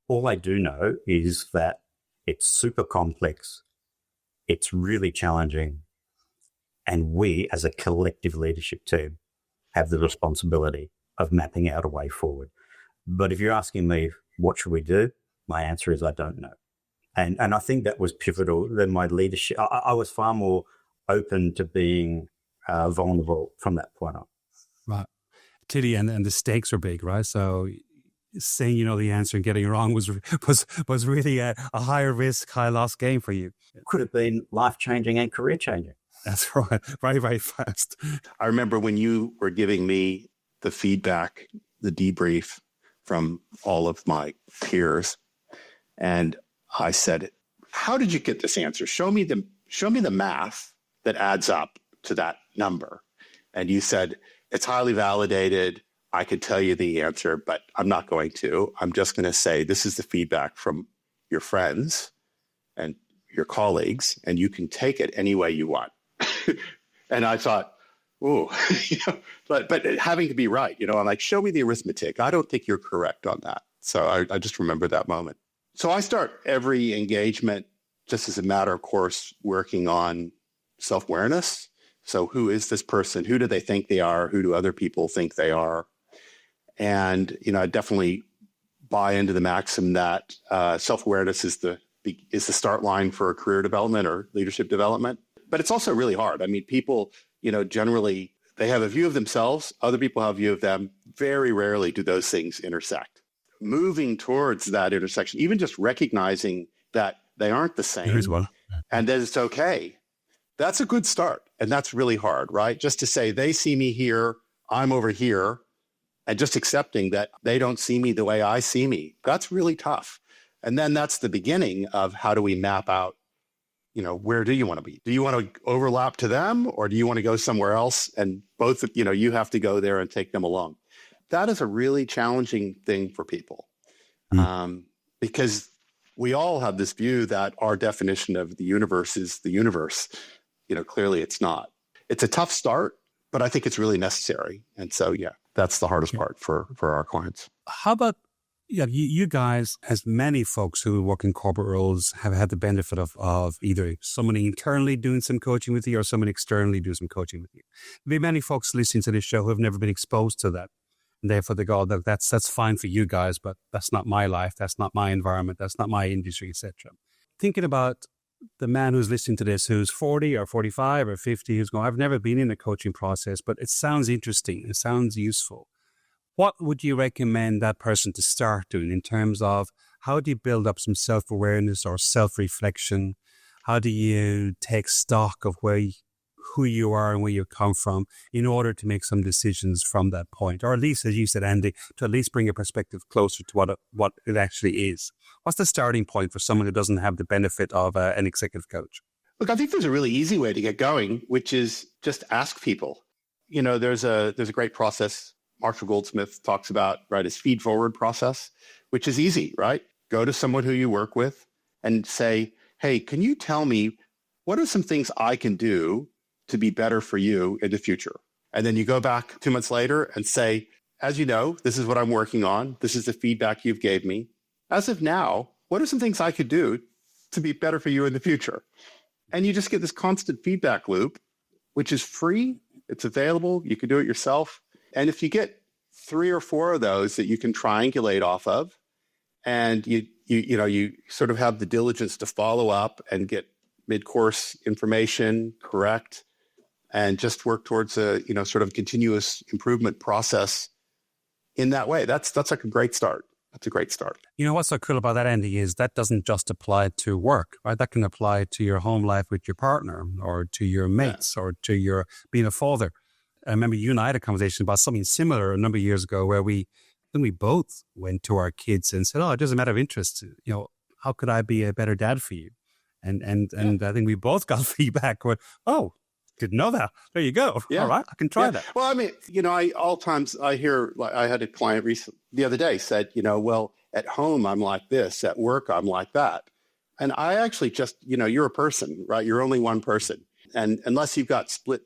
All I do know is that it's super complex. It's really challenging. And we, as a collective leadership team, have the responsibility of mapping out a way forward. But if you're asking me, what should we do? My answer is, I don't know. And I think that was pivotal. Then my leadership, I was far more open to being vulnerable from that point on. Right. Tilly, and the stakes are big, right? So saying the answer and getting it wrong was really a higher risk, high loss game for you. It could have been life-changing and career-changing. That's right. Very, very fast. I remember when you were giving me the feedback, the debrief from all of my peers, and I said, how did you get this answer? Show me the math that adds up to that number. And you said, it's highly validated. I could tell you the answer, but I'm not going to. I'm just going to say, this is the feedback from your friends and your colleagues, and you can take it any way you want. And I thought, ooh, but having to be right, I'm like, show me the arithmetic. I don't think you're correct on that. So I just remember that moment. So I start every engagement just as a matter of course, working on self-awareness. So who is this person? Who do they think they are? Who do other people think they are? And, I definitely buy into the maxim that self-awareness is the start line for career development or leadership development. But it's also really hard. I mean, people, generally they have a view of themselves. Other people have a view of them. Very rarely do those things intersect. Moving towards that intersection, even just recognizing that they aren't the same and that it's okay. That's a good start. And that's really hard, right? Just to say they see me here, I'm over here, and just accepting that they don't see me the way I see me. That's really tough. And then that's the beginning of how do we map out, where do you want to be? Do you want to overlap to them, or do you want to go somewhere else? And both, you have to go there and take them along. That is a really challenging thing for people because we all have this view that our definition of the universe is the universe. Clearly it's not. It's a tough start, but I think it's really necessary. And so, that's the hardest part for our clients. How about you guys, as many folks who work in corporate roles, have had the benefit of either someone internally doing some coaching with you or someone externally doing some coaching with you. There'll be many folks listening to this show who have never been exposed to that. And therefore they go, that's fine for you guys, but that's not my life. That's not my environment. That's not my industry, etc. Thinking about the man who's listening to this, who's 40 or 45 or 50, who's going, I've never been in a coaching process, but it sounds interesting. It sounds useful. What would you recommend that person to start doing in terms of how do you build up some self-awareness or self-reflection? How do you take stock of who you are and where you come from in order to make some decisions from that point? Or at least, as you said, Andy, to at least bring a perspective closer to what it actually is. What's the starting point for someone who doesn't have the benefit of an executive coach? Look, I think there's a really easy way to get going, which is just ask people. There's a great process Marshall Goldsmith talks about, right? His feed forward process, which is easy, right? Go to someone who you work with and say, hey, can you tell me what are some things I can do to be better for you in the future? And then you go back 2 months later and say, as you know, this is what I'm working on. This is the feedback you've gave me. As of now, what are some things I could do to be better for you in the future? And you just get this constant feedback loop, which is free. It's available. You can do it yourself. And if you get 3 or 4 of those that you can triangulate off of, and you sort of have the diligence to follow up and get mid-course information correct, and just work towards a sort of continuous improvement process in that way, that's like a great start. That's a great start. What's so cool about that, Andy, is that doesn't just apply to work, right? That can apply to your home life with your partner, or to your mates, or to your being a father. I remember you and I had a conversation about something similar a number of years ago where we both went to our kids and said, it doesn't matter of interest. How could I be a better dad for you? And I think we both got feedback going, didn't know that. There you go. Yeah. All right, I can try that. Well, I mean, I hear, like, I had a client the other day said, well, at home, I'm like this. At work, I'm like that. And I actually just, you're a person, right? You're only one person. And unless you've got split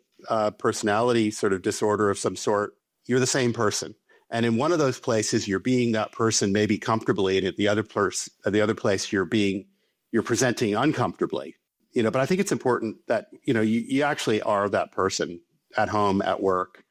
personality sort of disorder of some sort, you're the same person. And in one of those places, you're being that person maybe comfortably, and at the other place, you're presenting uncomfortably. But I think it's important that, you actually are that person at home, at work.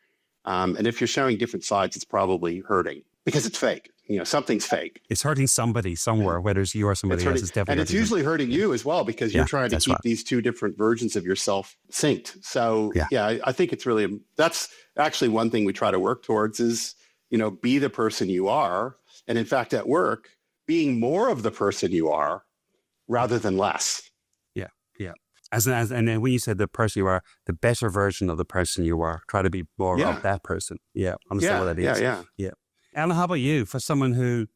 And if you're showing different sides, it's probably hurting because it's fake. Something's fake. It's hurting somebody somewhere, whether it's you or somebody else. It's definitely, and it's usually hurting you as well, because you're trying to keep these two different versions of yourself synced. So I think it's really, that's actually one thing we try to work towards is, be the person you are. And in fact, at work, being more of the person you are rather than less. Yeah. And then when you said the person you are, the better version of the person you are, try to be more of that person. Yeah. Understand what that is. Yeah. Allan, how about you? For someone who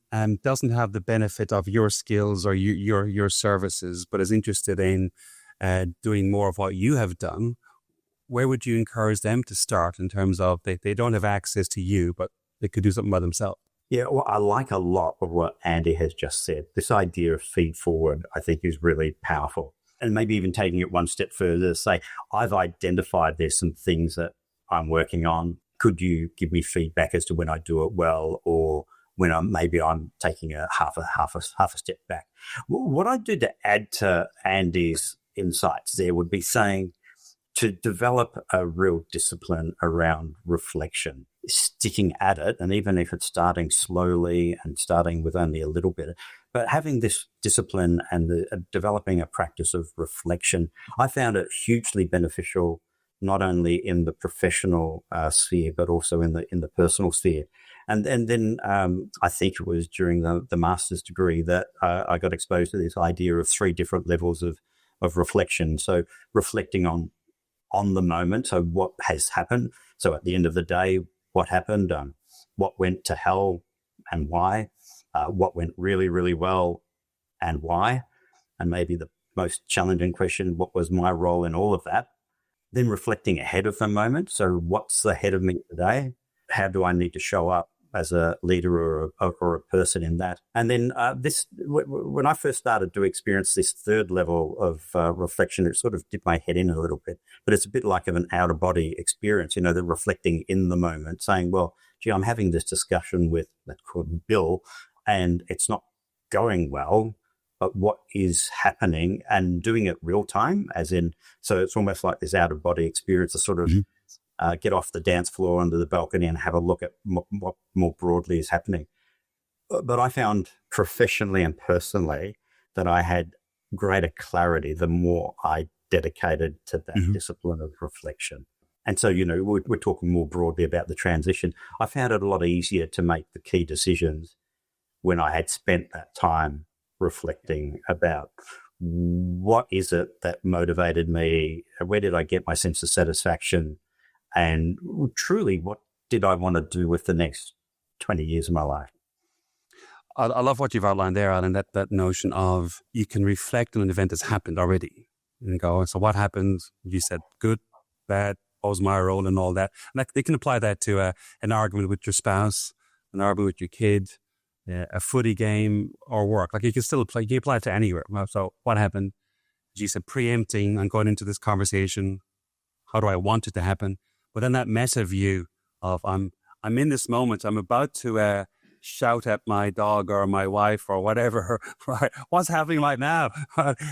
doesn't have the benefit of your skills or your services, but is interested in doing more of what you have done, where would you encourage them to start in terms of they don't have access to you, but they could do something by themselves? Yeah, well, I like a lot of what Andy has just said. This idea of feed forward, I think, is really powerful. and maybe even taking it one step further to say, I've identified there's some things that I'm working on. Could you give me feedback as to when I do it well, or when I'm taking a half a step back? What I do to add to Andy's insights there would be saying to develop a real discipline around reflection, sticking at it, and even if it's starting slowly and starting with only a little bit, but having this discipline and developing a practice of reflection, I found it hugely beneficial, not only in the professional sphere, but also in the personal sphere. And then I think it was during the master's degree that I got exposed to this idea of 3 different levels of reflection. So reflecting on the moment, so what has happened. So at the end of the day, what happened, what went to hell and why, what went really, really well and why, and maybe the most challenging question, what was my role in all of that? Then reflecting ahead of the moment. So what's ahead of me today? How do I need to show up as a leader or a person in that? And then when I first started to experience this 3rd level of reflection, it sort of dipped my head in a little bit, but it's a bit like an out-of-body experience, the reflecting in the moment, saying, well, gee, I'm having this discussion with Bill and it's not going well, but what is happening, and doing it real time, so it's almost like this out-of-body experience to sort of get off the dance floor onto the balcony and have a look at what more broadly is happening. But I found professionally and personally that I had greater clarity the more I dedicated to that discipline of reflection. And so, we're talking more broadly about the transition. I found it a lot easier to make the key decisions when I had spent that time reflecting about what is it that motivated me, where did I get my sense of satisfaction, and truly, what did I want to do with the next 20 years of my life? I love what you've outlined there, Alan, that notion of you can reflect on an event that's happened already and go, so what happened? You said good, bad, what was my role and all that. And they can apply that to an argument with your spouse, an argument with your kid, a footy game or work. Like you can still apply it to anywhere. So what happened? You said preempting and going into this conversation. How do I want it to happen? But then that meta view of I'm in this moment. I'm about to shout at my dog or my wife or whatever. Right? What's happening right now?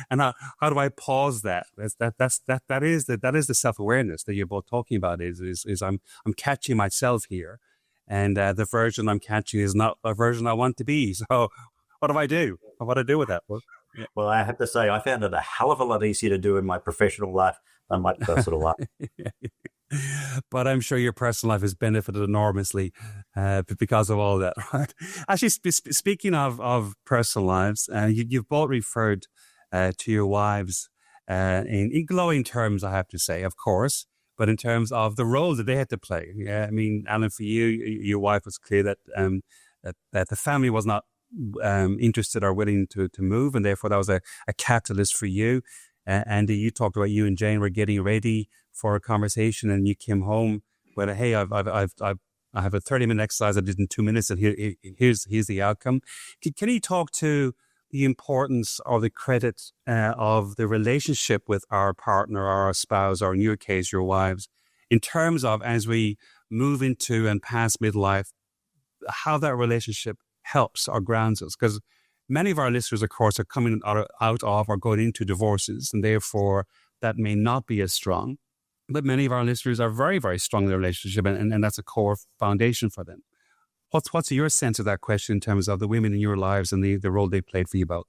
And how do I pause that? That is the self-awareness that you're both talking about. Is I'm catching myself here, and the version I'm catching is not a version I want to be. So what do I do? What do I do with that? Well, I have to say, I found it a hell of a lot easier to do in my professional life than my personal life. But I'm sure your personal life has benefited enormously because of all that, right? Actually, speaking of personal lives, you've both referred to your wives in glowing terms, I have to say, of course, but in terms of the roles that they had to play. Yeah, I mean, Alan, for you, your wife was clear that the family was not interested or willing to move, and therefore that was a catalyst for you. Andy, you talked about you and Jane were getting ready for a conversation, and you came home with, "Hey, I have a 30-minute exercise I did in 2 minutes, and here's the outcome." Can you talk to the importance or the credit of the relationship with our partner or our spouse, or in your case, your wives, in terms of as we move into and past midlife, how that relationship helps or grounds us? Because many of our listeners, of course, are coming out of or going into divorces, and therefore that may not be as strong. But many of our listeners are very, very strong in their relationship, and that's a core foundation for them. What's your sense of that question in terms of the women in your lives and the role they played for you both?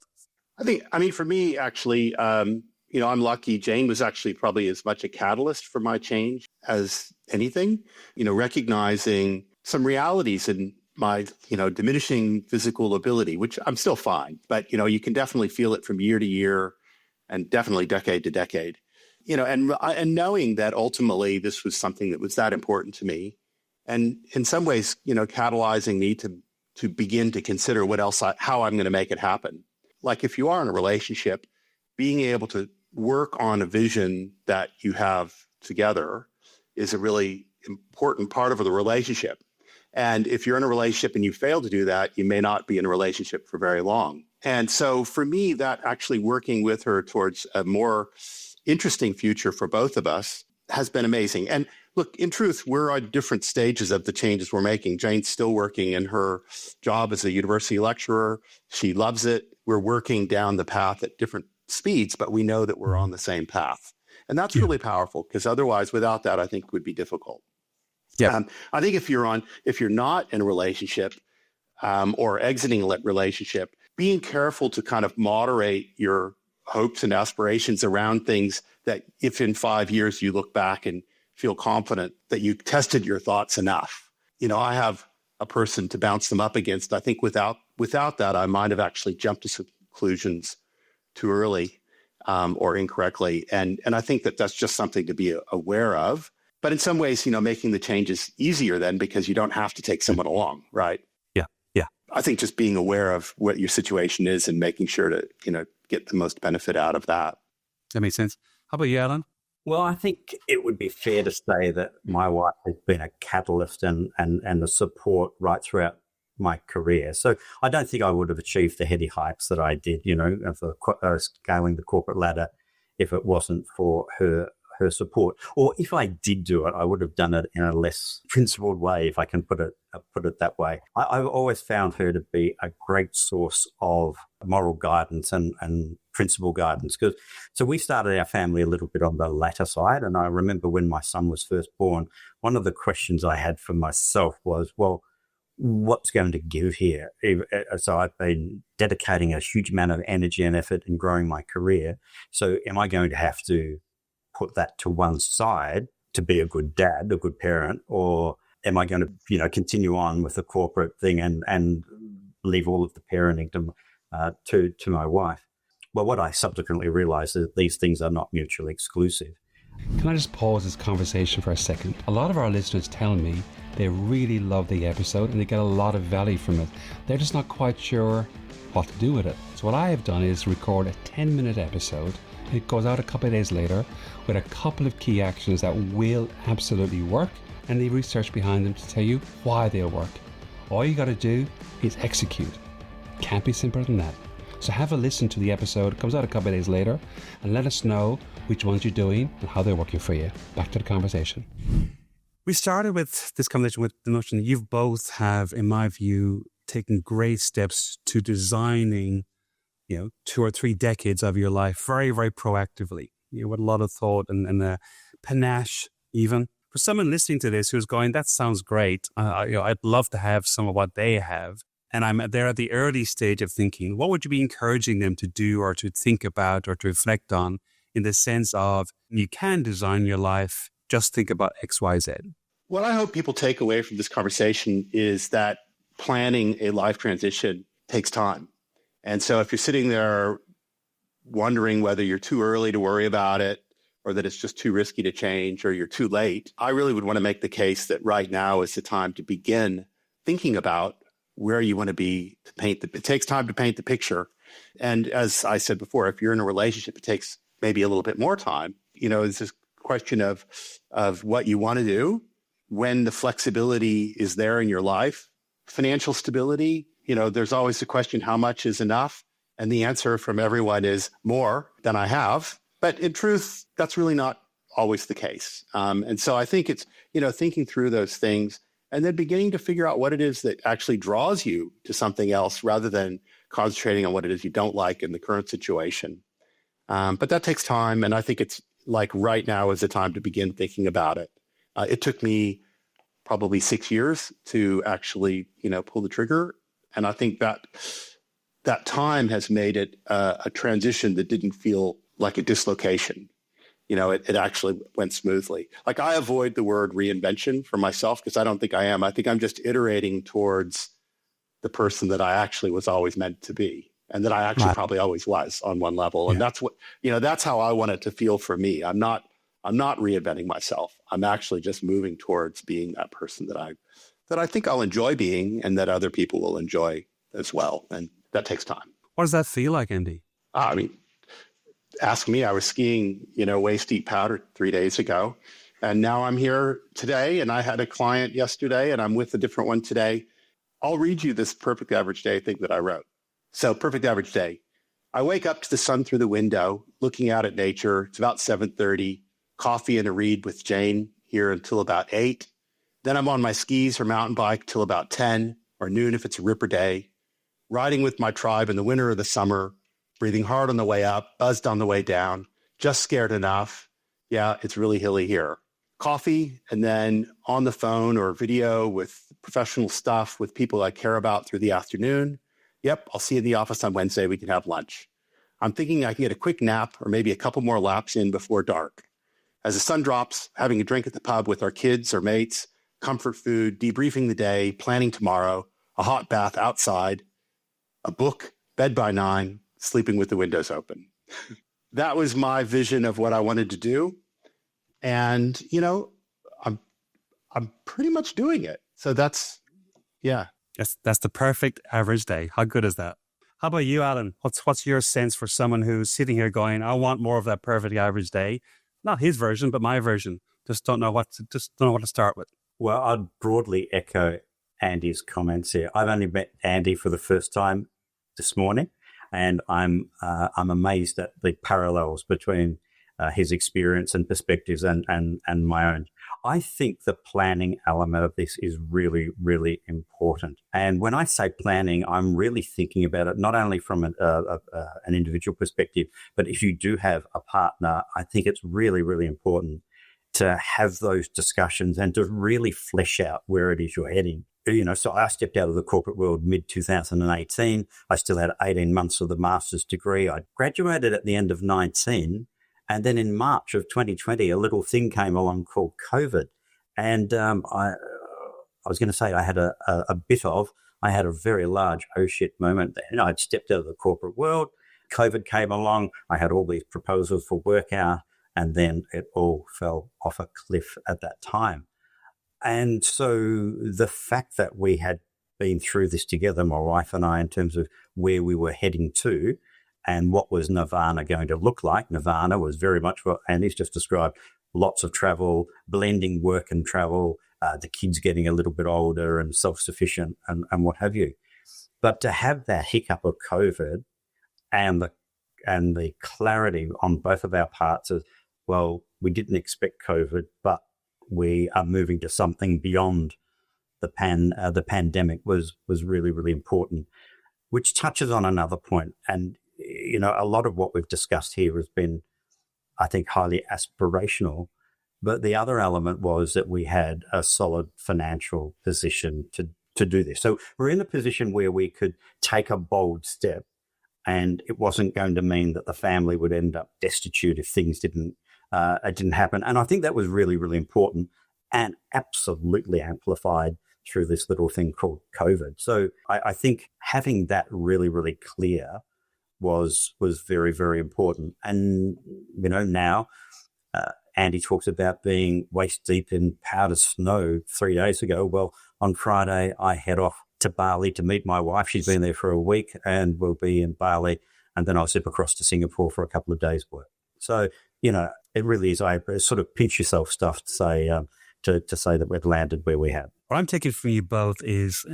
I mean, for me, actually, I'm lucky. Jane was actually probably as much a catalyst for my change as anything, recognizing some realities in my, diminishing physical ability, which I'm still fine, but, you can definitely feel it from year to year and definitely decade to decade, and knowing that ultimately this was something that was that important to me. And in some ways, catalyzing me to begin to consider how I'm going to make it happen. Like if you are in a relationship, being able to work on a vision that you have together is a really important part of the relationship. And if you're in a relationship and you fail to do that, you may not be in a relationship for very long. And so for me, that actually working with her towards a more interesting future for both of us has been amazing. And look, in truth, we're at different stages of the changes we're making. Jane's still working in her job as a university lecturer. She loves it. We're working down the path at different speeds, but we know that we're on the same path. And that's really powerful, because otherwise, without that, I think it would be difficult. Yeah. I think if you're not in a relationship or exiting a relationship, being careful to kind of moderate your hopes and aspirations around things that if in 5 years you look back and feel confident that you tested your thoughts enough. I have a person to bounce them up against. I think without that, I might have actually jumped to some conclusions too early or incorrectly. And I think that that's just something to be aware of. But in some ways, making the changes easier then, because you don't have to take someone along, right? Yeah. Yeah. I think just being aware of what your situation is and making sure to, get the most benefit out of that. That makes sense. How about you, Allan? Well, I think it would be fair to say that my wife has been a catalyst and a support right throughout my career. So I don't think I would have achieved the heady heights that I did, for scaling the corporate ladder, if it wasn't for her support. Or if I did do it, I would have done it in a less principled way, if I can put it that way. I've always found her to be a great source of moral guidance and principle guidance. So we started our family a little bit on the latter side. And I remember when my son was first born, one of the questions I had for myself was, well, what's going to give here? So I've been dedicating a huge amount of energy and effort in growing my career. So am I going to have to put that to one side to be a good dad, a good parent, or am I going to, continue on with the corporate thing and leave all of the parenting to my wife? Well, what I subsequently realized is that these things are not mutually exclusive. Can I just pause this conversation for a second? A lot of our listeners tell me they really love the episode and they get a lot of value from it. They're just not quite sure what to do with it. So what I have done is record a 10-minute episode. It goes out a couple of days later with a couple of key actions that will absolutely work, and the research behind them to tell you why they'll work. All you got to do is execute. Can't be simpler than that. So have a listen to the episode. It comes out a couple of days later, and let us know which ones you're doing and how they're working for you. Back to the conversation. We started with this conversation with the notion that you both have, in my view, taken great steps to designing 2 or 3 decades of your life very, very proactively, with a lot of thought and panache even. For someone listening to this who's going, that sounds great. I'd love to have some of what they have. And they're at the early stage of thinking, what would you be encouraging them to do or to think about or to reflect on, in the sense of you can design your life, just think about X, Y, Z? What I hope people take away from this conversation is that planning a life transition takes time. And so if you're sitting there wondering whether you're too early to worry about it, or that it's just too risky to change, or you're too late, I really would want to make the case that right now is the time to begin thinking about where you want to be to paint it takes time to paint the picture. And as I said before, if you're in a relationship, it takes maybe a little bit more time. It's this question of what you want to do, when the flexibility is there in your life, financial stability. There's always the question, how much is enough? And the answer from everyone is more than I have. But in truth, that's really not always the case. And so I think it's, thinking through those things and then beginning to figure out what it is that actually draws you to something else, rather than concentrating on what it is you don't like in the current situation. But that takes time. And I think it's like right now is the time to begin thinking about it. It took me probably 6 years to actually, pull the trigger. And I think that time has made it a transition that didn't feel like a dislocation. It actually went smoothly. Like, I avoid the word reinvention for myself because I don't think I am. I think I'm just iterating towards the person that I actually was always meant to be, and that I actually probably always was on one level. And that's what, that's how I want it to feel for me. I'm not reinventing myself. I'm actually just moving towards being that person that I think I'll enjoy being, and that other people will enjoy as well. And that takes time. What does that feel like, Andy? Ask me. I was skiing, waist deep powder 3 days ago, And now I'm here today, and I had a client yesterday, and I'm with a different one today. I'll read you this perfect average day thing that I wrote. So perfect average day. I wake up to the sun through the window, looking out at nature. It's about 7:30, coffee and a read with Jane here until about 8. Then I'm on my skis or mountain bike till about 10 or noon if it's a ripper day, riding with my tribe in the winter or the summer, breathing hard on the way up, buzzed on the way down, just scared enough. Yeah, it's really hilly here. Coffee, and then on the phone or video with professional stuff with people I care about through the afternoon. Yep, I'll see you in the office on Wednesday. We can have lunch. I'm thinking I can get a quick nap or maybe a couple more laps in before dark. As the sun drops, having a drink at the pub with our kids or mates, comfort food, debriefing the day, planning tomorrow, a hot bath outside, a book, bed by 9, sleeping with the windows open. That was my vision of what I wanted to do. And, I'm pretty much doing it. So that's. That's the perfect average day. How good is that? How about you, Allan? What's your sense for someone who's sitting here going, I want more of that perfect average day? Not his version, but my version. Just don't know what to start with. Well, I'd broadly echo Andy's comments here. I've only met Andy for the first time this morning, and I'm amazed at the parallels between his experience and perspectives and my own. I think the planning element of this is really, really important. And when I say planning, I'm really thinking about it not only from an individual perspective, but if you do have a partner, I think it's really, really important to have those discussions and to really flesh out where it is you're heading. So I stepped out of the corporate world mid-2018. I still had 18 months of the master's degree. I graduated at the end of 19. And then in March of 2020, a little thing came along called COVID. And I was going to say I had I had a very large oh shit moment. I'd stepped out of the corporate world. COVID came along. I had all these proposals for work out, and then it all fell off a cliff at that time. And so the fact that we had been through this together, my wife and I, in terms of where we were heading to, and what was Nirvana going to look like. Nirvana was very much what Andy's just described, lots of travel, blending work and travel, the kids getting a little bit older and self-sufficient and what have you. But to have that hiccup of COVID and the clarity on both of our parts is, well, we didn't expect COVID, but we are moving to something beyond the pandemic was really, really important, which touches on another point. And a lot of what we've discussed here has been, I think, highly aspirational. But the other element was that we had a solid financial position to do this. So we're in a position where we could take a bold step, and it wasn't going to mean that the family would end up destitute if things didn't happen. And I think that was really, really important and absolutely amplified through this little thing called COVID. So I think having that really, really clear was very, very important. And, now Andy talks about being waist deep in powder snow 3 days ago. Well, on Friday, I head off to Bali to meet my wife. She's been there for a week and we'll be in Bali. And then I'll zip across to Singapore for a couple of days' work. So, it really is a sort of pinch yourself stuff to say, to say that we've landed where we have. What I'm taking from you both is,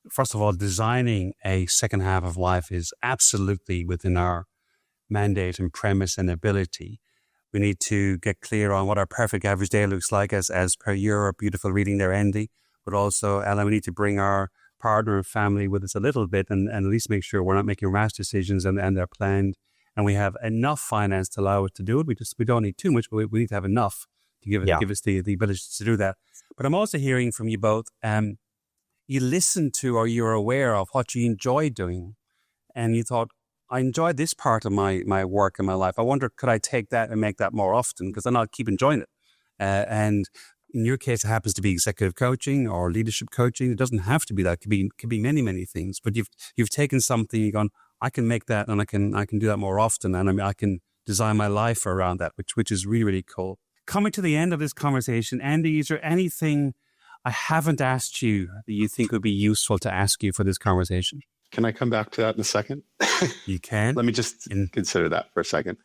first of all, designing a second half of life is absolutely within our mandate and premise and ability. We need to get clear on what our perfect average day looks like as per your beautiful reading there, Andy. But also, Ellen, we need to bring our partner and family with us a little bit and at least make sure we're not making rash decisions and they're planned. And we have enough finance to allow us to do it. We don't need too much, but we need to have enough to give us the ability to do that. But I'm also hearing from you both, you listen to or you're aware of what you enjoy doing. And you thought, I enjoy this part of my work and my life. I wonder, could I take that and make that more often? Because then I'll keep enjoying it. And in your case, it happens to be executive coaching or leadership coaching. It doesn't have to be that. It could be many, many things. But you've taken something, you've gone, I can make that and I can do that more often. And I can design my life around that, which is really, really cool. Coming to the end of this conversation, Andy, is there anything I haven't asked you that you think would be useful to ask you for this conversation? Can I come back to that in a second? You can. Let me just consider that for a second.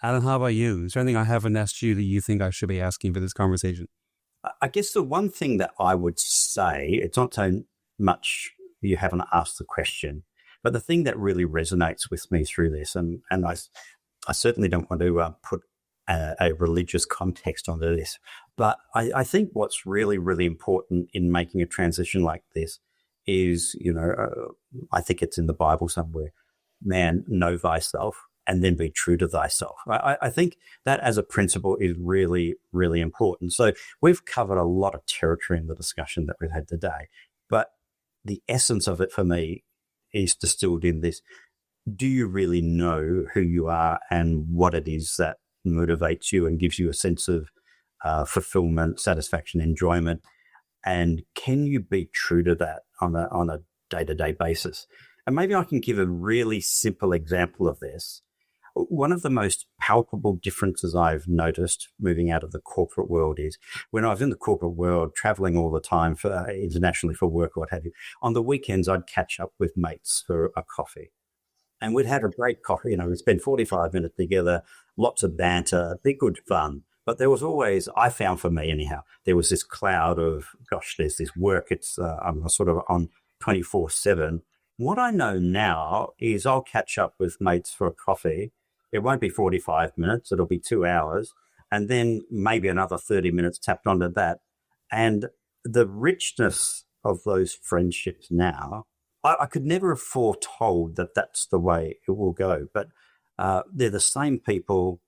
Alan, how about you? Is there anything I haven't asked you that you think I should be asking for this conversation? I guess the one thing that I would say, it's not so much you haven't asked the question, but the thing that really resonates with me through this, and I certainly don't want to put a religious context onto this, but I think what's really, really important in making a transition like this is, I think it's in the Bible somewhere, man, know thyself and then be true to thyself. I think that as a principle is really, really important. So we've covered a lot of territory in the discussion that we've had today, but the essence of it for me is distilled in this. Do you really know who you are and what it is that motivates you and gives you a sense of fulfillment, satisfaction, enjoyment? And can you be true to that on a day-to-day basis? And maybe I can give a really simple example of this. One of the most palpable differences I've noticed moving out of the corporate world is when I was in the corporate world, traveling all the time internationally for work or what have you, on the weekends, I'd catch up with mates for a coffee. And we'd had a great coffee, we'd spend 45 minutes together, lots of banter, be good fun. But there was always, I found for me anyhow, there was this cloud of, gosh, there's this work. I'm sort of on 24/7. What I know now is I'll catch up with mates for a coffee. It won't be 45 minutes. It'll be 2 hours. And then maybe another 30 minutes tapped onto that. And the richness of those friendships now, I could never have foretold that that's the way it will go. But they're the same people.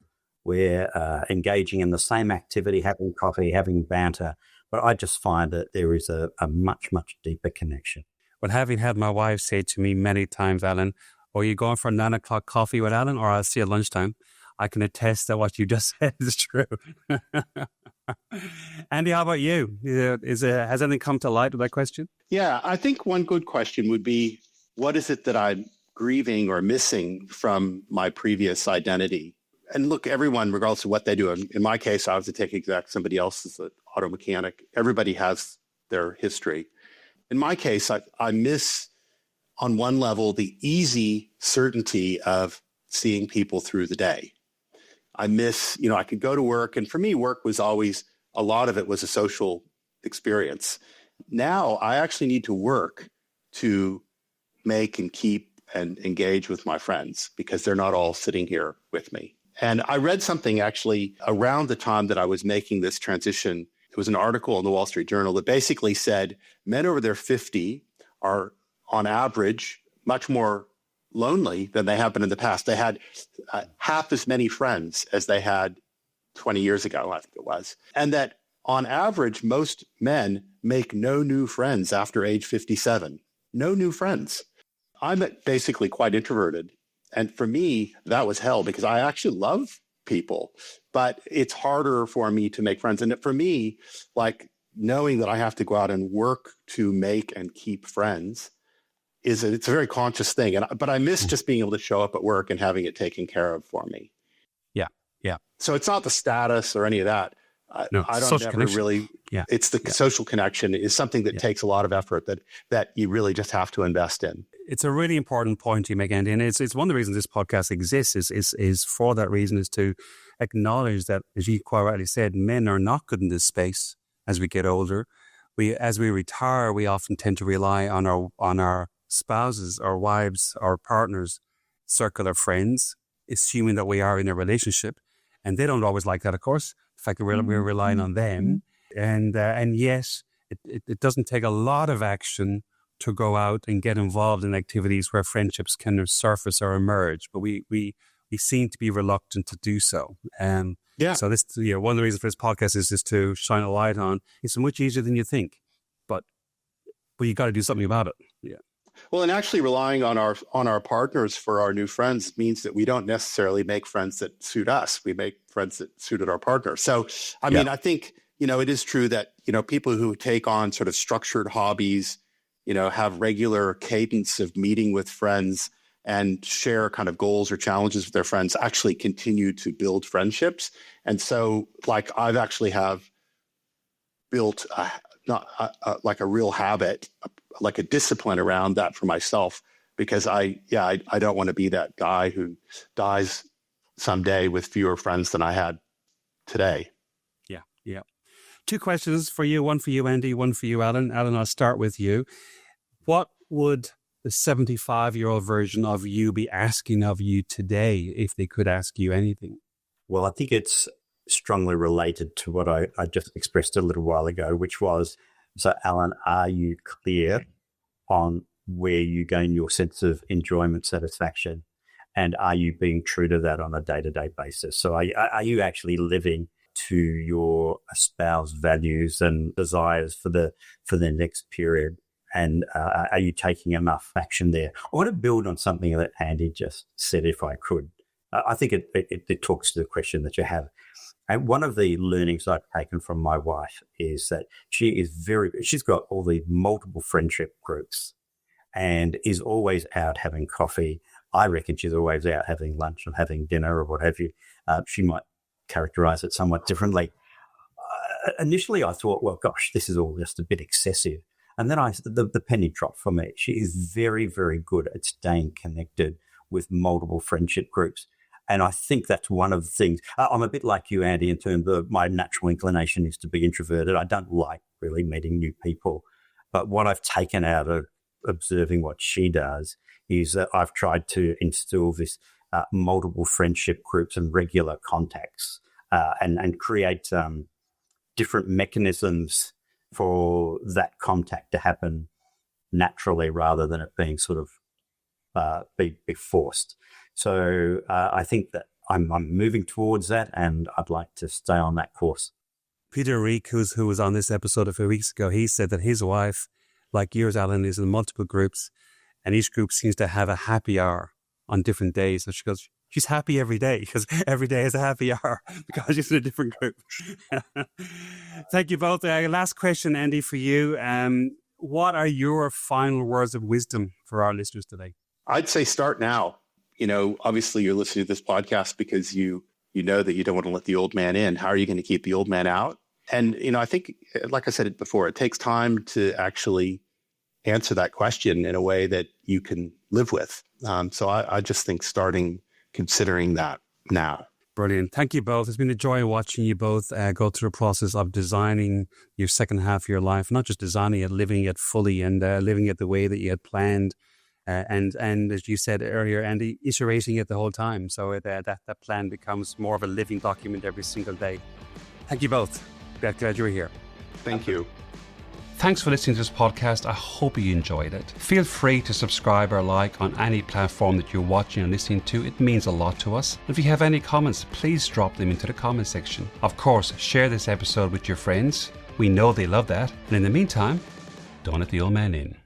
We're engaging in the same activity, having coffee, having banter. But I just find that there is a much, much deeper connection. Well, having had my wife say to me many times, Alan, are you going for a 9 o'clock coffee with Alan, or I'll see you at lunchtime? I can attest that what you just said is true. Andy, how about you? Has anything come to light with that question? Yeah, I think one good question would be, what is it that I'm grieving or missing from my previous identity? And look, everyone, regardless of what they do, in my case, I was a tech exec, somebody else is an auto mechanic. Everybody has their history. In my case, I miss, on one level, the easy certainty of seeing people through the day. I miss, I could go to work, and for me, work was always, a lot of it was a social experience. Now, I actually need to work to make and keep and engage with my friends because they're not all sitting here with me. And I read something actually around the time that I was making this transition. It was an article in the Wall Street Journal that basically said men over their 50 are, on average, much more lonely than they have been in the past. They had half as many friends as they had 20 years ago, I think it was. And that on average, most men make no new friends after age 57. No new friends. I'm basically quite introverted. And for me, that was hell because I actually love people, but it's harder for me to make friends. And for me, like knowing that I have to go out and work to make and keep friends it's a very conscious thing. But I miss just being able to show up at work and having it taken care of for me. Yeah. So it's not the status or any of that. No, I don't ever really. Yeah. It's the social connection is something that takes a lot of effort that you really just have to invest in. It's a really important point you make, Andy, and it's one of the reasons this podcast exists is for that reason, is to acknowledge that, as you quite rightly said, men are not good in this space as we get older. As we retire, we often tend to rely on our spouses, our wives, our partners, circle of friends, assuming that we are in a relationship, and they don't always like that, of course. The fact that we're relying on them, and yes, it doesn't take a lot of action to go out and get involved in activities where friendships can surface or emerge, but we seem to be reluctant to do so. So this, one of the reasons for this podcast is just to shine a light on. It's much easier than you think, but you got to do something about it. Yeah. Well, and actually relying on our partners for our new friends means that we don't necessarily make friends that suit us. We make friends that suited our partner. So, I mean, I think, it is true that, people who take on sort of structured hobbies, have regular cadence of meeting with friends and share kind of goals or challenges with their friends actually continue to build friendships. And so like I've actually have built like a real habit, like a discipline around that for myself, because I don't want to be that guy who dies someday with fewer friends than I had today. Yeah, yeah. Two questions for you, one for you, Andy, one for you, Allan. Allan, I'll start with you. What would the 75-year-old version of you be asking of you today if they could ask you anything? Well, I think it's strongly related to what I just expressed a little while ago, which was, so Allan, are you clear on where you gain your sense of enjoyment, satisfaction, and are you being true to that on a day-to-day basis? So are you actually living to your espoused values and desires for the next period? And are you taking enough action there? I want to build on something that Andy just said, if I could. I think it talks to the question that you have. And one of the learnings I've taken from my wife is that she's got all the multiple friendship groups and is always out having coffee. I reckon she's always out having lunch and having dinner or what have you. She might characterize it somewhat differently. Initially, I thought, well, gosh, this is all just a bit excessive. And then the penny dropped for me. She is very, very good at staying connected with multiple friendship groups. And I think that's one of the things. I'm a bit like you, Andy, in terms of my natural inclination is to be introverted. I don't like really meeting new people. But what I've taken out of observing what she does is that I've tried to instill this multiple friendship groups and regular contacts and create different mechanisms for that contact to happen naturally rather than it being sort of be forced. So I think that I'm moving towards that, and I'd like to stay on that course. Peter Reek, who was on this episode a few weeks ago, he said that his wife, like yours, Allan, is in multiple groups, and each group seems to have a happy hour on different days. So she goes, she's happy every day because every day is a happy hour because she's in a different group. Thank you both. Last question, Andy, for you. What are your final words of wisdom for our listeners today? I'd say start now. Obviously you're listening to this podcast because you know that you don't want to let the old man in. How are you going to keep the old man out? And, I think, like I said it before, it takes time to actually answer that question in a way that you can live with. So I just think considering that now. Brilliant. Thank you both. It's been a joy watching you both go through the process of designing your second half of your life, not just designing it, living it fully and living it the way that you had planned. And as you said earlier, Andy, iterating it the whole time. So that plan becomes more of a living document every single day. Thank you both. Glad you were here. Thank you. Thanks for listening to this podcast. I hope you enjoyed it. Feel free to subscribe or like on any platform that you're watching and listening to. It means a lot to us. If you have any comments, please drop them into the comment section. Of course, share this episode with your friends. We know they love that. And in the meantime, don't let the old man in.